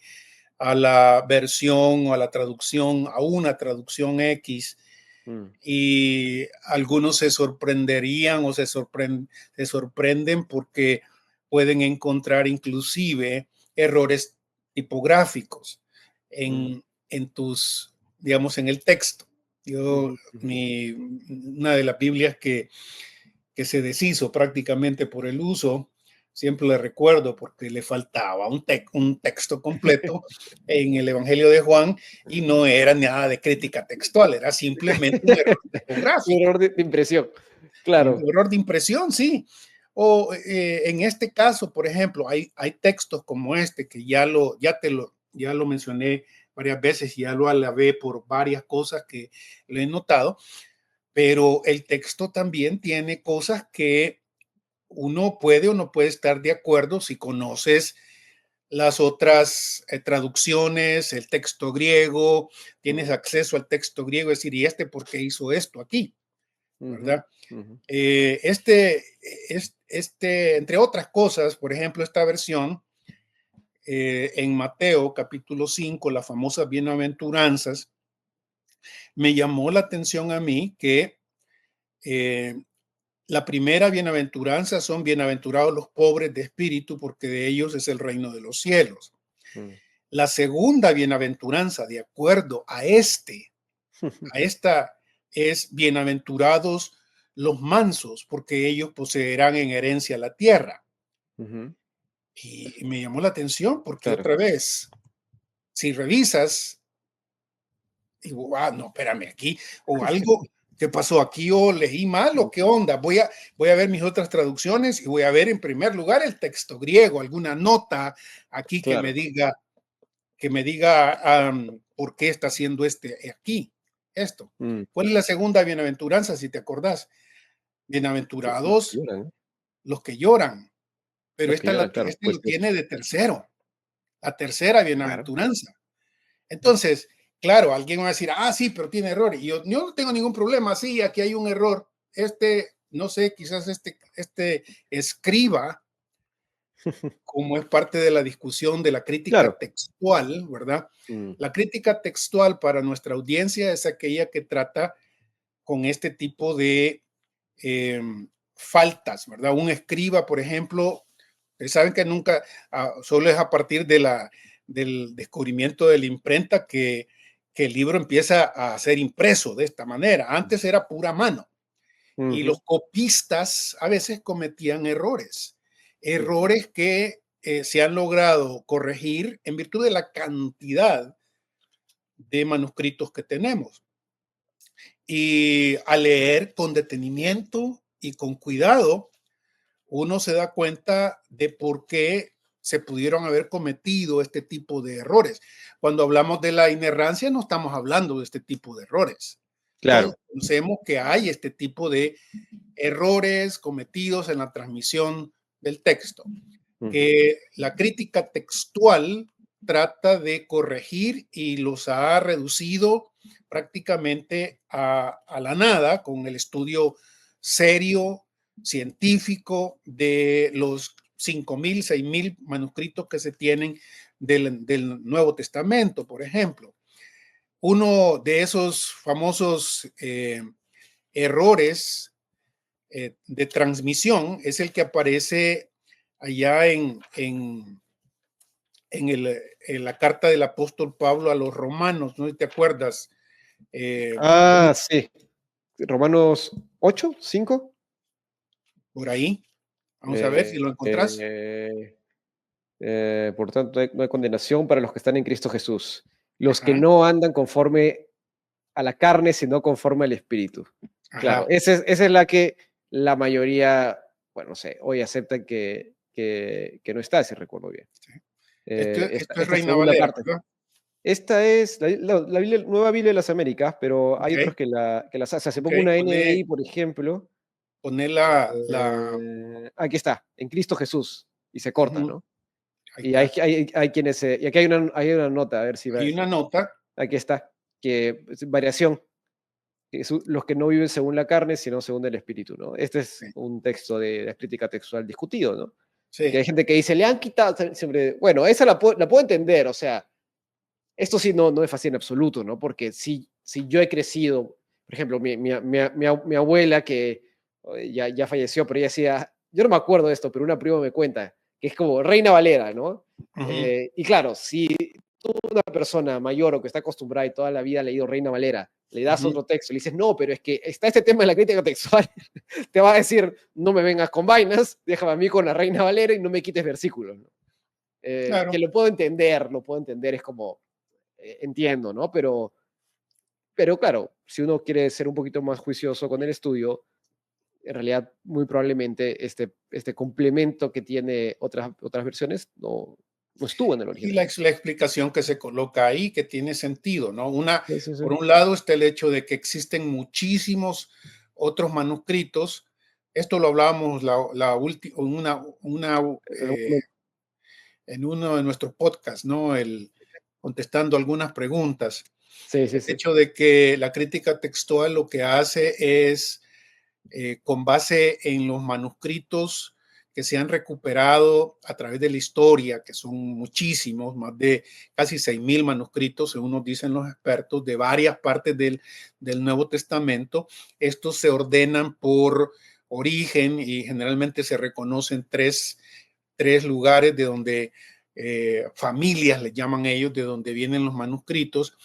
a la versión o a la traducción, a una traducción X, Mm, y algunos se sorprenderían o se sorprenden porque pueden encontrar inclusive errores tipográficos mm, en tus, digamos, en el texto. Yo, mm, ujú. una de las Biblias que se deshizo prácticamente por el uso, siempre le recuerdo porque le faltaba un texto completo en el Evangelio de Juan y no era nada de crítica textual, era simplemente un error Un tipográfico, error de impresión. un Claro. error de impresión, sí. O en este caso, por ejemplo, hay textos como este que ya lo mencioné varias veces y ya lo alabé por varias cosas que le he notado, pero el texto también tiene cosas que uno puede o no puede estar de acuerdo si conoces las otras traducciones, el texto griego, tienes Mm, acceso al texto griego, es decir, ¿y este por qué hizo esto aquí? ujú, ¿Verdad? ujú, Entre otras cosas, por ejemplo, esta versión en Mateo capítulo 5, las famosas bienaventuranzas, me llamó la atención a mí que eh, la primera bienaventuranza son bienaventurados los pobres de espíritu, porque de ellos es el reino de los cielos. Mm. La segunda bienaventuranza, de acuerdo a esta es bienaventurados los mansos, porque ellos poseerán en herencia la tierra. Ujú. Y me llamó la atención porque Claro, otra vez, si revisas, digo, no, espérame aquí, o algo que pasó aquí, o leí mal, o qué onda. Voy a ver mis otras traducciones y voy a ver en primer lugar el texto griego, alguna nota aquí claro. que me diga por qué está haciendo aquí, esto. Mm. ¿Cuál es la segunda bienaventuranza, si te acordás? Los que Bienaventurados lloran, ¿no? los que lloran, pero Los que lloran, claro, este pues lo tiene de tercero, la tercera claro. bienaventuranza. Entonces, claro, alguien va a decir, sí, pero tiene errores. Y yo no tengo ningún problema, sí, aquí hay un error. No sé, quizás este escriba, como es parte de la discusión de la crítica Claro. textual, ¿verdad? Mm. La crítica textual para nuestra audiencia es aquella que trata con este tipo de eh, faltas, ¿verdad? Un escriba, por ejemplo, saben que nunca, solo es a partir del descubrimiento de la imprenta que el libro empieza a ser impreso de esta manera. Antes era pura mano y Ujú. los copistas a veces cometían Ujú. errores que se han logrado corregir en virtud de la cantidad de manuscritos que tenemos. Y al leer con detenimiento y con cuidado, uno se da cuenta de por qué se pudieron haber cometido este tipo de errores. Cuando hablamos de la inerrancia, no estamos hablando de este tipo de errores. Todos Claro. conocemos que hay este tipo de errores cometidos en la transmisión del texto, Ujú. que la crítica textual trata de corregir y los ha reducido prácticamente a la nada con el estudio serio, científico de los 5.000, 6.000 manuscritos que se tienen del Nuevo Testamento, por ejemplo. Uno de esos famosos errores de transmisión es el que aparece allá en la carta del apóstol Pablo a los romanos, ¿no? ¿Te acuerdas? Eh, Sí. Romanos 8, 5. por ahí. Vamos a ver si lo encontrás. Por tanto, no hay condenación para los que están en Cristo Jesús, los que Ajá, no andan conforme a la carne, sino conforme al Espíritu. Claro, ajá. esa es la que la mayoría, bueno, no sé, hoy aceptan que no está, si recuerdo bien. Sí. Esto, Esta, esto es esta Reina segunda Valera, parte. ¿verdad? Esta es la Nueva Biblia de las Américas, pero hay Ok, otros que las hacen. Se ok. pongo una Poné, NBI, por ejemplo. poné Aquí está, en Cristo Jesús, y se corta, ujú, ¿no? ahí Y hay, está. hay quienes, y aquí hay una nota, a ver si va, Hay una nota. aquí está, que es variación, que los que no viven según la carne, sino según el espíritu, ¿no? Este es Sí, un texto de la crítica textual discutido, ¿no? Que sí. hay gente que dice, le han quitado, siempre, bueno, esa la puedo entender, o sea, esto sí no es fácil en absoluto, ¿no? Porque si yo he crecido, por ejemplo, mi abuela que ya falleció, pero ella decía, yo no me acuerdo de esto, pero una prima me cuenta, que es como Reina Valera, ¿no? Ujú, Y claro, si una persona mayor o que está acostumbrada y toda la vida ha leído Reina Valera, le das ujú. otro texto y le dices, no, pero es que está este tema de la crítica textual, te va a decir, no me vengas con vainas, déjame a mí con la Reina Valera y no me quites versículos, ¿no? Que Claro. lo puedo entender, es como, entiendo, ¿no? Pero claro, si uno quiere ser un poquito más juicioso con el estudio, en realidad muy probablemente este complemento que tiene otras versiones no estuvo en el Y original. la explicación que se coloca ahí, que tiene sentido, ¿no? Sí, sí, sí. Por un lado está el hecho de que existen muchísimos otros manuscritos. Esto lo hablábamos Bueno, en uno de nuestros podcasts, ¿no? Contestando algunas preguntas. sí, sí, El sí. hecho de que la crítica textual lo que hace es, con base en los manuscritos que se han recuperado a través de la historia, que son muchísimos, más de casi 6.000 manuscritos, según nos dicen los expertos, de varias partes del Nuevo Testamento. Estos se ordenan por origen y generalmente se reconocen tres lugares de donde, familias le llaman ellos, de donde vienen los manuscritos.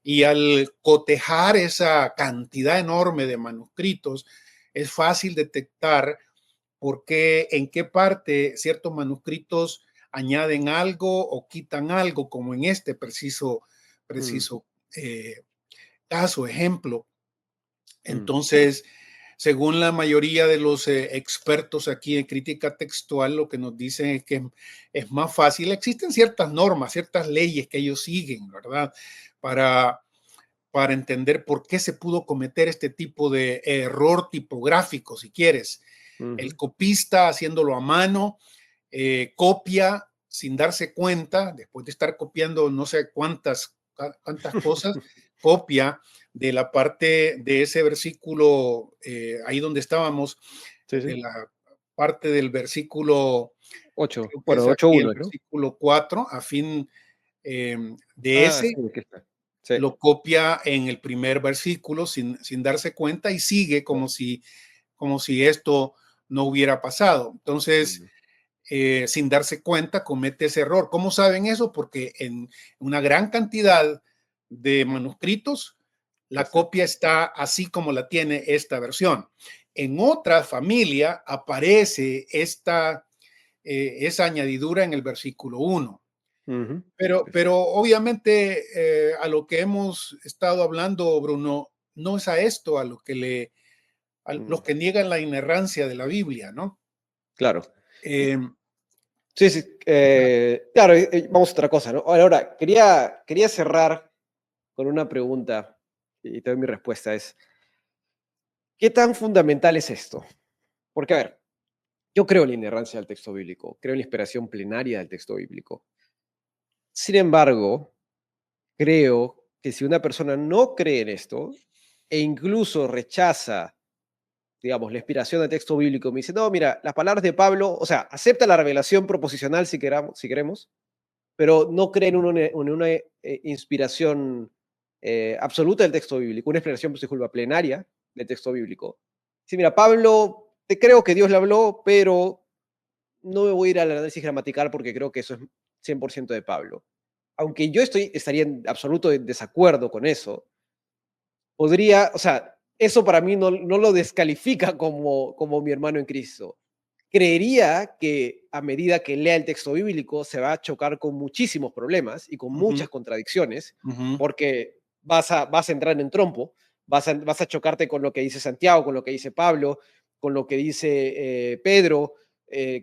Y al cotejar esa cantidad enorme de manuscritos, es fácil detectar por qué, en qué parte ciertos manuscritos añaden algo o quitan algo, como en este Mm, preciso caso, ejemplo. mm, Entonces, según la mayoría de los expertos aquí en crítica textual, lo que nos dicen es que es más fácil. Existen ciertas normas, ciertas leyes que ellos siguen, ¿verdad? Para, para entender por qué se pudo cometer este tipo de error tipográfico, si quieres. El ujú. copista haciéndolo a mano, copia sin darse cuenta, después de estar copiando no sé cuántas cosas, copia de la parte de ese versículo, ahí donde estábamos, Sí, de sí. la parte del versículo, 8. creo que Bueno, es ocho aquí el uno, ¿no? versículo 4, a fin de Ah, sí, ese, aquí está. Sí. lo copia en el primer versículo sin darse cuenta y sigue como si esto no hubiera pasado. Entonces, Mm, sin darse cuenta, comete ese error. ¿Cómo saben eso? Porque en una gran cantidad de manuscritos, la está. copia está así como la tiene esta versión. En otra familia aparece esa añadidura en el versículo 1. Ujú. Pero obviamente, a lo que hemos estado hablando, Bruno, no es a esto a Mm, los que niegan la inerrancia de la Biblia, ¿no? claro. Y- Eh, Sí, sí. Claro, vamos a otra cosa, ¿no? Ahora, quería cerrar con una pregunta y te doy mi respuesta. ¿Qué tan fundamental es esto? Porque, a ver, yo creo en la inerrancia del texto bíblico, creo en la inspiración plenaria del texto bíblico. Sin embargo, creo que si una persona no cree en esto e incluso rechaza, digamos, la inspiración del texto bíblico, me dice, no, mira, las palabras de Pablo, o sea, acepta la revelación proposicional si queremos, pero no cree en una inspiración absoluta del texto bíblico, una inspiración, pues, disculpa, plenaria del texto bíblico. Sí, mira, Pablo, te creo que Dios le habló, pero no me voy a ir al análisis gramatical porque creo que eso es 100% de Pablo. Aunque yo estaría en absoluto desacuerdo con eso, podría, o sea, eso para mí no lo descalifica como mi hermano en Cristo. Creería que a medida que lea el texto bíblico se va a chocar con muchísimos problemas y con ujú, muchas contradicciones, ujú, porque vas a entrar en trompo, vas a chocarte con lo que dice Santiago, con lo que dice Pablo, con lo que dice Pedro,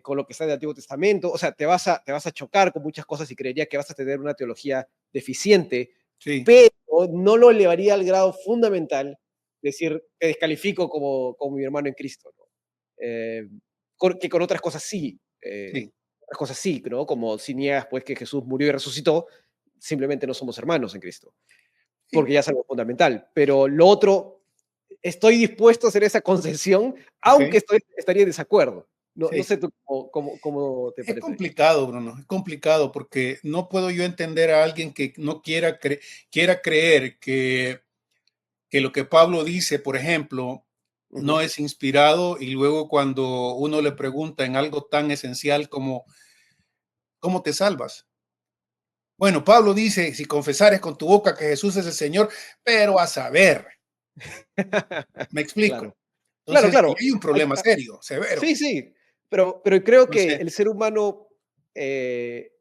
con lo que está en el Antiguo Testamento. O sea, te vas a chocar con muchas cosas y creería que vas a tener una teología deficiente, sí, pero no lo elevaría al grado fundamental, decir, te descalifico como mi hermano en Cristo, ¿no? Eh, que con otras cosas sí, sí, otras cosas sí, ¿no? Como si niegas pues que Jesús murió y resucitó, simplemente no somos hermanos en Cristo, sí. porque ya es algo fundamental. Pero lo otro, estoy dispuesto a hacer esa concesión, Ok, aunque estaría en desacuerdo. No sí. sé tú cómo te Es parece. complicado, Bruno, es complicado porque no puedo yo entender a alguien que no quiera creer que lo que Pablo dice, por ejemplo, no Ujú. es inspirado y luego cuando uno le pregunta en algo tan esencial como ¿cómo te salvas? Bueno, Pablo dice, si confesares con tu boca que Jesús es el Señor, pero a saber, me Claro, explico. claro, Entonces, ahí claro. hay un problema serio, severo. Sí, sí, pero creo No que sé, el ser humano eh,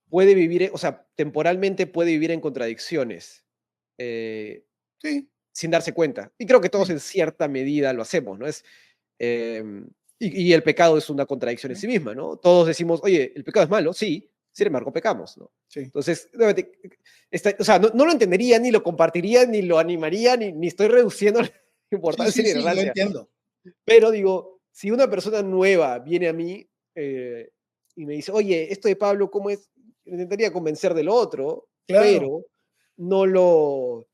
puede vivir, o sea, temporalmente puede vivir en contradicciones eh, sí, sin darse cuenta. Y creo que todos sí, en cierta medida lo hacemos, ¿no? Em, y el pecado es una contradicción en sí, sí misma, ¿no? Todos decimos, oye, el pecado es malo, sí, sin embargo pecamos, ¿no? sí. Entonces, nuevamente, o sea, no lo entendería, ni lo compartiría, ni lo animaría, ni estoy reduciendo la Sí, importancia sí, ni la sí, yo relevancia. entiendo. Pero digo, si una persona nueva viene a mí eh, y me dice, oye, esto de Pablo, ¿cómo es? Intentaría convencer del otro, Claro, pero no lo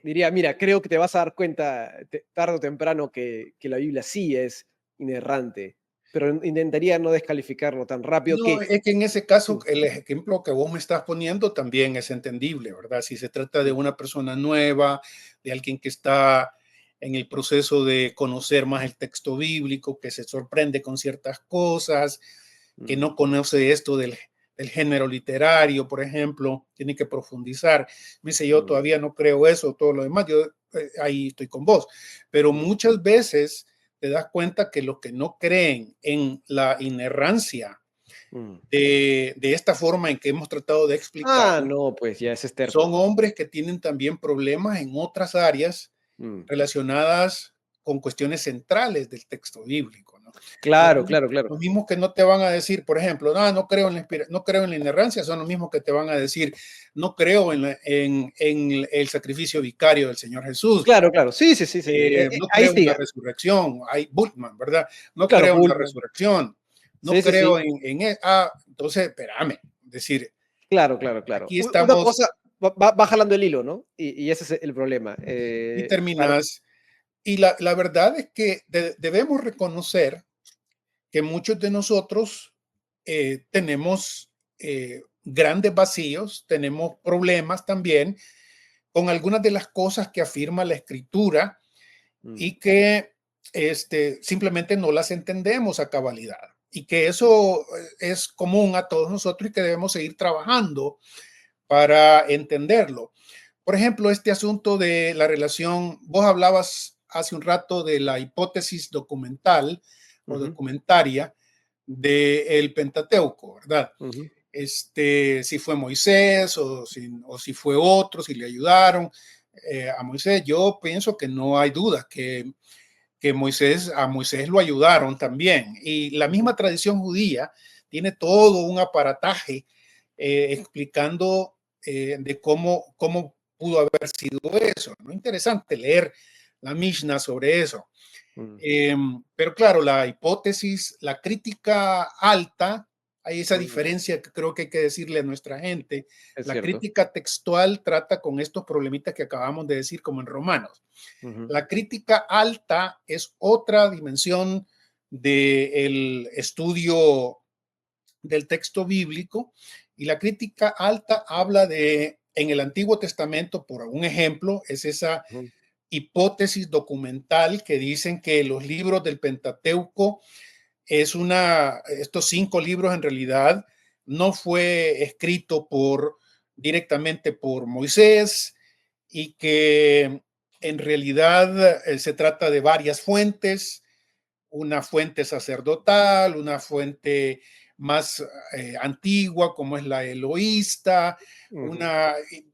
diría, mira, creo que te vas a dar cuenta tarde o temprano que la Biblia sí es inerrante. pero intentaría no descalificarlo tan rápido No, que... es que en ese caso, Mm, el ejemplo que vos me estás poniendo también es entendible, ¿verdad? Si se trata de mm, una persona nueva, de alguien que está en el proceso de conocer más el texto bíblico, que se sorprende con ciertas cosas, que mm, no conoce esto del género literario, por ejemplo, tiene que profundizar. Me dice, yo mm, todavía no creo eso, todo lo demás, yo ahí estoy con vos. Pero mm, muchas veces te das cuenta que los que no creen en la inerrancia mm. de esta forma en que hemos tratado de Ah, explicarlo, no, pues ya ese es terco, son pues. hombres que tienen también problemas en otras áreas Mm. relacionadas con cuestiones centrales del texto bíblico, ¿no? Claro, claro, claro. Los mismos que no te van a decir, por ejemplo, no, no creo en no creo en la inerrancia, son los mismos que te van a decir, no creo en el sacrificio vicario del Señor Jesús, Claro, claro. Sí, sí, sí, sí. no Ahí creo en sí. la resurrección, hay Bultmann, ¿verdad? No Claro, creo en la Bullman. resurrección, no Sí, sí, creo sí. entonces, espérame, es decir, Claro, claro, claro. aquí Una estamos cosa va jalando el hilo, ¿no? Y ese es el problema. y Claro. terminas, y la verdad es que debemos reconocer que muchos de nosotros tenemos grandes vacíos, tenemos problemas también con algunas de las cosas que afirma la escritura Mm, y que simplemente no las entendemos a cabalidad. Y que eso es común a todos nosotros y que debemos seguir trabajando para entenderlo. Por ejemplo, este asunto de la relación, vos hablabas hace un rato de la hipótesis documental o ujú, documentaria del Pentateuco, ¿verdad? ujú. Si fue Moisés o si fue otro, si le ayudaron a Moisés. Yo pienso que no hay duda que a Moisés lo ayudaron también. Y la Ujú. misma tradición judía tiene todo un aparataje explicando de cómo pudo haber sido eso, ¿no? Interesante leer la Mishnah sobre eso. Mm, Pero claro, la hipótesis, la crítica alta, hay esa mm, diferencia que creo que hay que decirle a nuestra gente. es La cierto. crítica textual trata con estos problemitas que acabamos de decir, como en Romanos. Ujú, La crítica alta es otra dimensión del estudio del texto bíblico y la crítica alta habla de, en el Antiguo Testamento, por un ejemplo, es esa ujú, hipótesis documental que dicen que los libros del Pentateuco estos 5 libros en realidad no fue escrito directamente por Moisés y que en realidad se trata de varias fuentes, una fuente sacerdotal, una fuente más antigua como es la eloísta, ujú,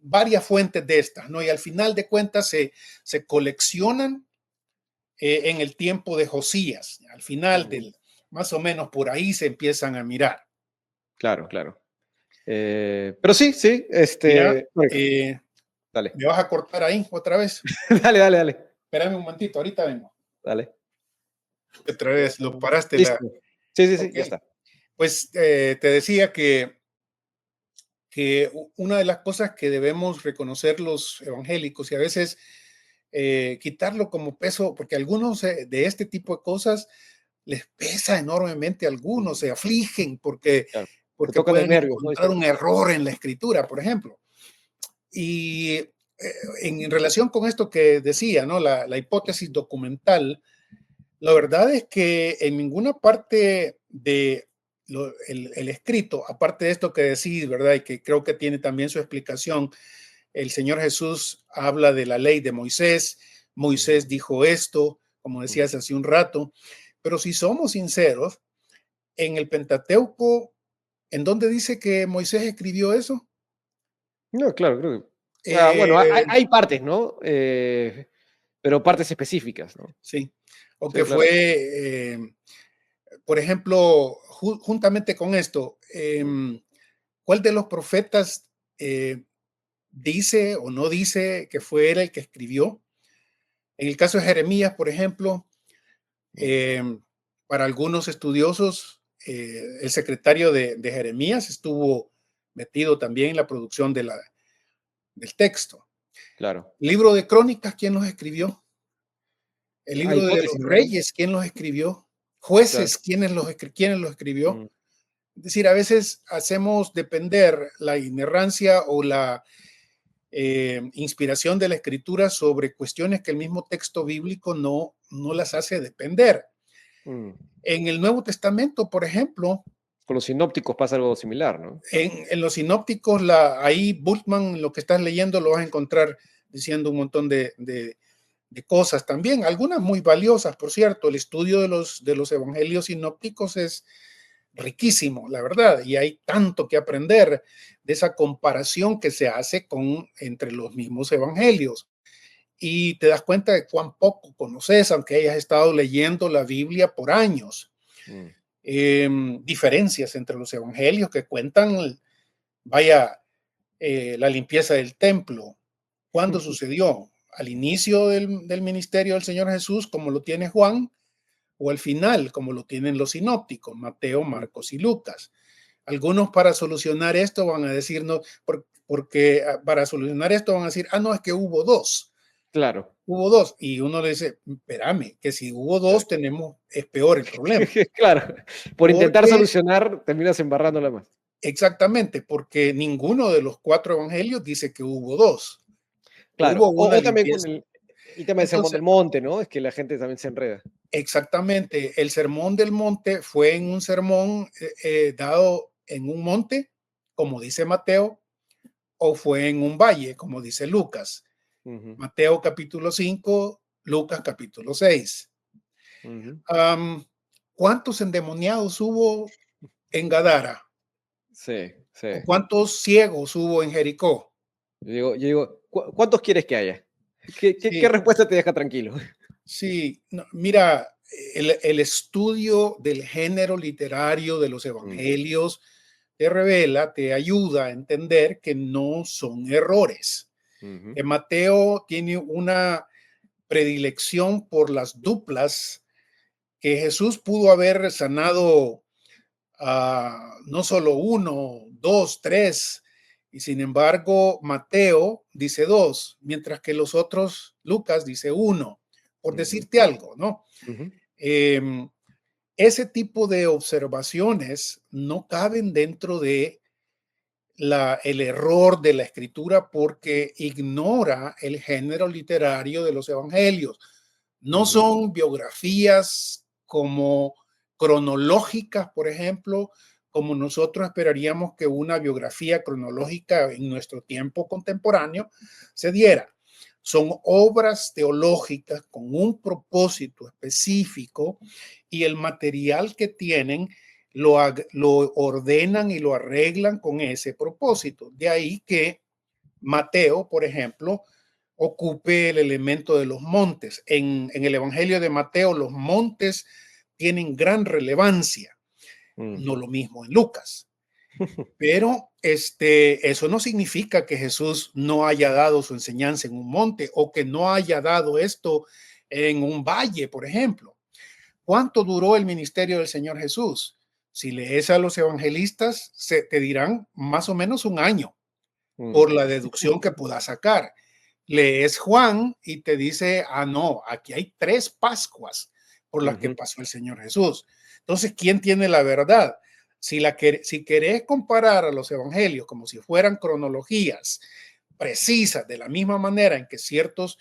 varias fuentes de estas, ¿no? Y al final de cuentas se coleccionan en el tiempo de Josías, al final ujú. más o menos por ahí se empiezan a mirar. Claro, claro. Pero sí, sí, Mira, bueno, dale. me vas a cortar ahí otra vez. Dale, dale, dale. Espérame un momentito, ahorita vengo. Dale. Otra vez, lo paraste Listo. Sí, sí, sí, Ok, ya está. pues te decía que una de las cosas que debemos reconocer los evangélicos y a veces quitarlo como peso, porque algunos de este tipo de cosas les pesa enormemente a algunos, Ujú, se afligen porque, claro. Te porque tocan el pueden nervio, ¿no? encontrar Dice. un error en la escritura, por ejemplo. Y en relación con esto que decía, ¿no? La hipótesis documental, la verdad es que en ninguna parte de el escrito, aparte de esto que decís, ¿verdad? Y que creo que tiene también su explicación, el Señor Jesús habla de la ley de Moisés, Ujú, Moisés dijo esto, como ujú. decías hace un rato, pero si somos sinceros, en el Pentateuco, ¿en dónde dice que Moisés escribió eso? No, claro, creo que bueno, Eh, hay partes, ¿no? Pero partes específicas, ¿no? sí, o Sí, que claro. fue, por ejemplo, juntamente con esto, Mm, ¿cuál de los profetas eh, dice o no dice que fue él el que escribió? En el caso de Jeremías, por ejemplo, mm, para algunos estudiosos, el secretario de Jeremías estuvo metido también en la producción del texto. claro. El libro de Crónicas, ¿quién los escribió? El Hay libro de los hipótesis, ¿no? Reyes, ¿quién los escribió? Claro. Jueces, ¿quién lo escribió? Mm, Es decir, a veces hacemos depender la inerrancia o la inspiración de la escritura sobre cuestiones que el mismo texto bíblico no las hace depender. mm. En el Nuevo Testamento, por ejemplo, Con los sinópticos pasa algo similar, ¿no? en los sinópticos, ahí Bultmann, lo que estás leyendo, lo vas a encontrar diciendo un montón de cosas también, algunas muy valiosas, por cierto. El estudio de los evangelios sinópticos es riquísimo, la verdad, y hay tanto que aprender de esa comparación que se hace entre los mismos evangelios. Y te das cuenta de cuán poco conoces, aunque hayas estado leyendo la Biblia por años. Mm, Diferencias entre los evangelios que cuentan, vaya, la limpieza del templo. ¿Cuándo sucedió? ¿Al inicio del ministerio del Señor Jesús, como lo tiene Juan, o al final, como lo tienen los sinópticos, Mateo, mm. Marcos y Lucas? Algunos para solucionar esto van a decir, no, porque para solucionar esto van a decir, no, es que hubo dos. Claro. Hubo dos. Y uno le dice, espérame, que si hubo dos, es peor el problema. Claro. Por intentar Porque, solucionar, terminas embarrándola más. exactamente, porque ninguno de los cuatro evangelios dice que hubo dos. Claro. Hubo una O también con limpieza. el tema del sermón Entonces, del monte, ¿no? Es que la gente también se enreda. exactamente, el sermón del monte fue en un sermón dado en un monte, como dice Mateo, o fue en un valle, como dice Lucas. Ujú, Mateo capítulo 5, Lucas capítulo 6. ujú. ¿Cuántos endemoniados hubo en Gadara? Sí, sí. ¿O cuántos ciegos hubo en Jericó? Yo digo, ¿cuántos quieres que haya? ¿Qué Sí, respuesta te deja tranquilo? sí. No, mira, el estudio del género literario de los Mm, evangelios te revela, te ayuda a entender que no son errores. ujú, Que Mateo tiene una predilección por las duplas, que Jesús pudo haber sanado no solo uno, dos, tres, y sin embargo Mateo dice dos, mientras que los otros, Lucas dice uno, por ujú, decirte algo, ¿no? ujú, Em, Ese tipo de observaciones no caben dentro de el error de la escritura porque ignora el género literario de los evangelios. No ujú, son biografías como cronológicas, por ejemplo, como nosotros esperaríamos que una biografía cronológica en nuestro tiempo contemporáneo se diera. Son obras teológicas con un propósito específico y el material que tienen lo ordenan y lo arreglan con ese propósito. De ahí que Mateo, por ejemplo, ocupe el elemento de los montes. En el Evangelio de Mateo, los montes tienen gran relevancia, mm. no lo mismo en Lucas. Pero eso no significa que Jesús no haya dado su enseñanza en un monte o que no haya dado esto en un valle, por ejemplo. ¿Cuánto duró el ministerio del Señor Jesús? Si lees a los evangelistas, te dirán más o menos un año Mm, por la deducción que puedas sacar. Lees Juan y te dice, no, aquí hay 3 Pascuas por las que ujú, pasó el Señor Jesús. Entonces, ¿quién tiene la verdad? Si querés comparar a los evangelios como si fueran cronologías precisas, de la misma manera en que ciertas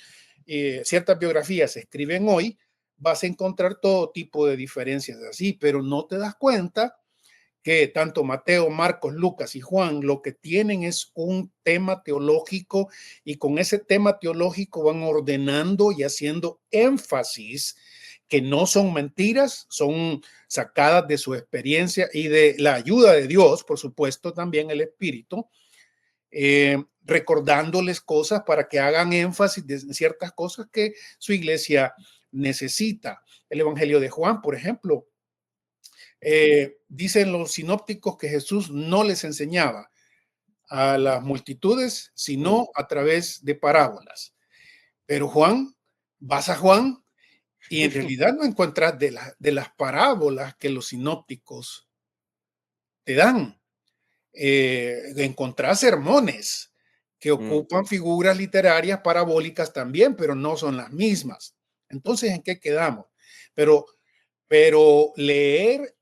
biografías se escriben hoy, vas a encontrar todo tipo de diferencias así, pero no te das cuenta que tanto Mateo, Marcos, Lucas y Juan lo que tienen es un tema teológico y con ese tema teológico van ordenando y haciendo énfasis que no son mentiras, son sacadas de su experiencia y de la ayuda de Dios, por supuesto, también el Espíritu, recordándoles cosas para que hagan énfasis en ciertas cosas que su iglesia necesita. El Evangelio de Juan, por ejemplo, dicen los sinópticos que Jesús no les enseñaba a las multitudes, mm. sino a través de parábolas. Pero Juan, vas a Juan y en realidad no encuentras de las parábolas que los sinópticos te dan. Encontrás sermones que Mm, ocupan figuras literarias parabólicas también, pero no son las mismas. Entonces, ¿en qué quedamos? Pero pero leer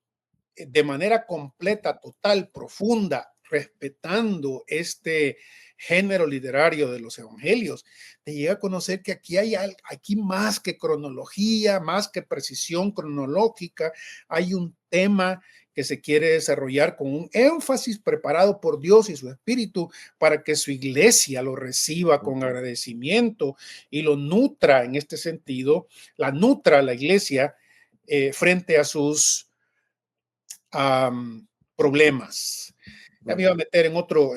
de manera completa, total, profunda, respetando este género literario de los evangelios, te llega a conocer que aquí más que cronología, más que precisión cronológica, hay un tema que se quiere desarrollar con un énfasis preparado por Dios y su Espíritu para que su iglesia lo reciba con agradecimiento y lo nutra en este sentido, la nutra a la iglesia frente a sus problemas. Ya me iba a meter en otro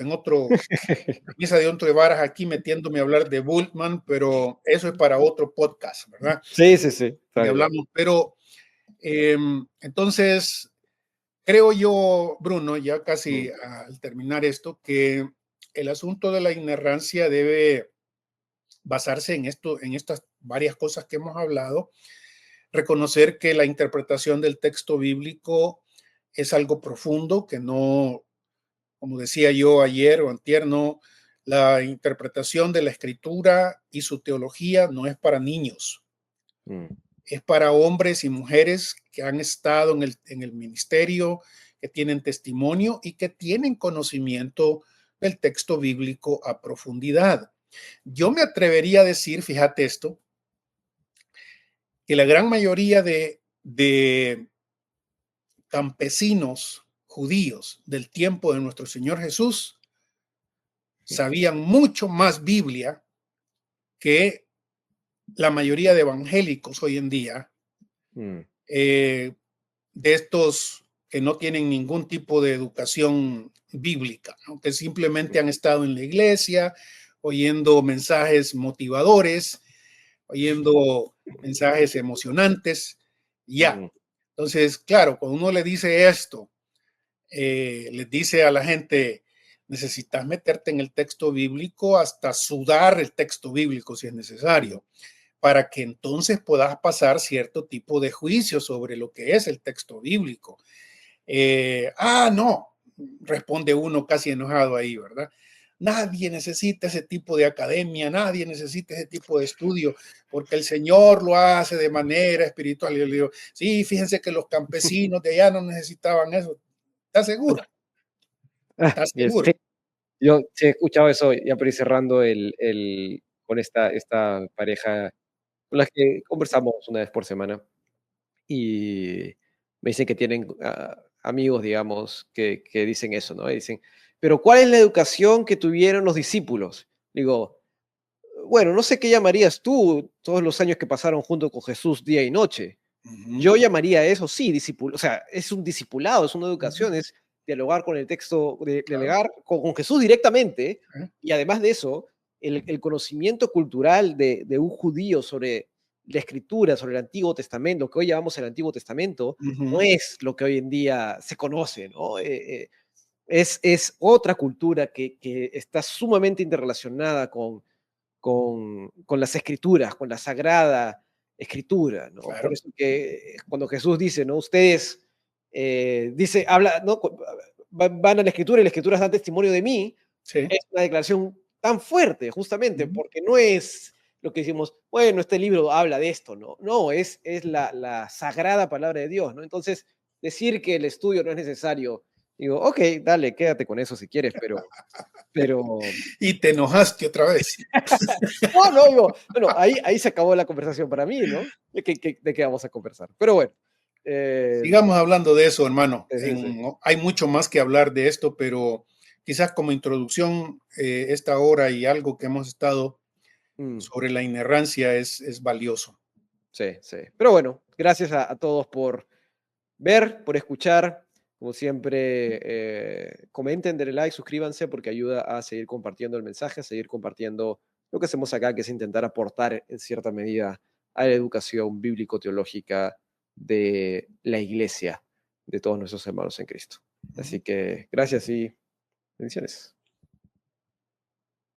camisa de once varas aquí metiéndome a hablar de Bultmann, pero eso es para otro podcast, ¿verdad? Sí, sí, sí. Está Donde bien. hablamos, pero entonces creo yo, Bruno, ya casi al terminar esto, que el asunto de la inerrancia debe basarse en esto, en estas varias cosas que hemos hablado, reconocer que la interpretación del texto bíblico es algo profundo, que no, como decía yo ayer o antier, no, la interpretación de la escritura y su teología no es para niños, es para hombres y mujeres que han estado en el ministerio, que tienen testimonio y que tienen conocimiento del texto bíblico a profundidad. Yo me atrevería a decir, fíjate esto, que la gran mayoría de campesinos judíos del tiempo de nuestro Señor Jesús sabían mucho más Biblia que la mayoría de evangélicos hoy en día, de estos que no tienen ningún tipo de educación bíblica, ¿no? Que simplemente han estado en la iglesia oyendo mensajes motivadores, oyendo mensajes emocionantes, ya. Entonces, claro, cuando uno le dice esto, les dice a la gente, necesitas meterte en el texto bíblico hasta sudar el texto bíblico si es necesario, para que entonces puedas pasar cierto tipo de juicio sobre lo que es el texto bíblico. No, responde uno casi enojado ahí, ¿verdad? Nadie necesita ese tipo de academia, nadie necesita ese tipo de estudio, porque el Señor lo hace de manera espiritual. Y yo le digo, sí, fíjense que los campesinos de allá no necesitaban eso. ¿Estás seguro? ¿Estás Sí, seguro? yo sí he escuchado eso, ya por ir cerrando con esta pareja con la que conversamos una vez por semana, y me dicen que tienen amigos, digamos, que dicen eso, ¿no? Y dicen, pero ¿cuál es la educación que tuvieron los discípulos? Digo, bueno, no sé qué llamarías tú todos los años que pasaron junto con Jesús día y noche. Ujú, Yo llamaría eso, sí, discípulo, o sea, es un discipulado, es una ujú, educación, es dialogar con el texto, claro. dialogar con Jesús directamente, ¿Eh? y además de eso, el conocimiento cultural de un judío sobre la escritura, sobre el Antiguo Testamento, que hoy llamamos el Antiguo Testamento, no Ujú, es lo que hoy en día se conoce, ¿no? Es otra cultura que está sumamente interrelacionada con las escrituras, con la sagrada escritura, ¿no? Por claro. eso que cuando Jesús dice, ¿no? Ustedes, dice, habla, ¿no? Van a la escritura y la escritura da testimonio de mí, Sí. es una declaración tan fuerte, justamente, Ujú. porque no es lo que decimos, bueno, este libro habla de esto, ¿no? No, es la sagrada palabra de Dios, ¿no? Entonces, decir que el estudio no es necesario, digo, ok, dale, quédate con eso si quieres, pero Y te enojaste otra vez. no, no, digo, bueno, ahí se acabó la conversación para mí, ¿no? ¿De qué vamos a conversar? Pero bueno, eh, Sigamos hablando de eso, hermano. sí, sí, sí. Hay mucho más que hablar de esto, pero quizás como introducción, esta hora y algo que hemos estado Mm, sobre la inerrancia es valioso. sí, sí. Pero bueno, gracias a todos por ver, por escuchar. Como siempre, comenten, denle like, suscríbanse porque ayuda a seguir compartiendo el mensaje, a seguir compartiendo lo que hacemos acá, que es intentar aportar en cierta medida a la educación bíblico-teológica de la iglesia, de todos nuestros hermanos en Cristo. Así que gracias y bendiciones.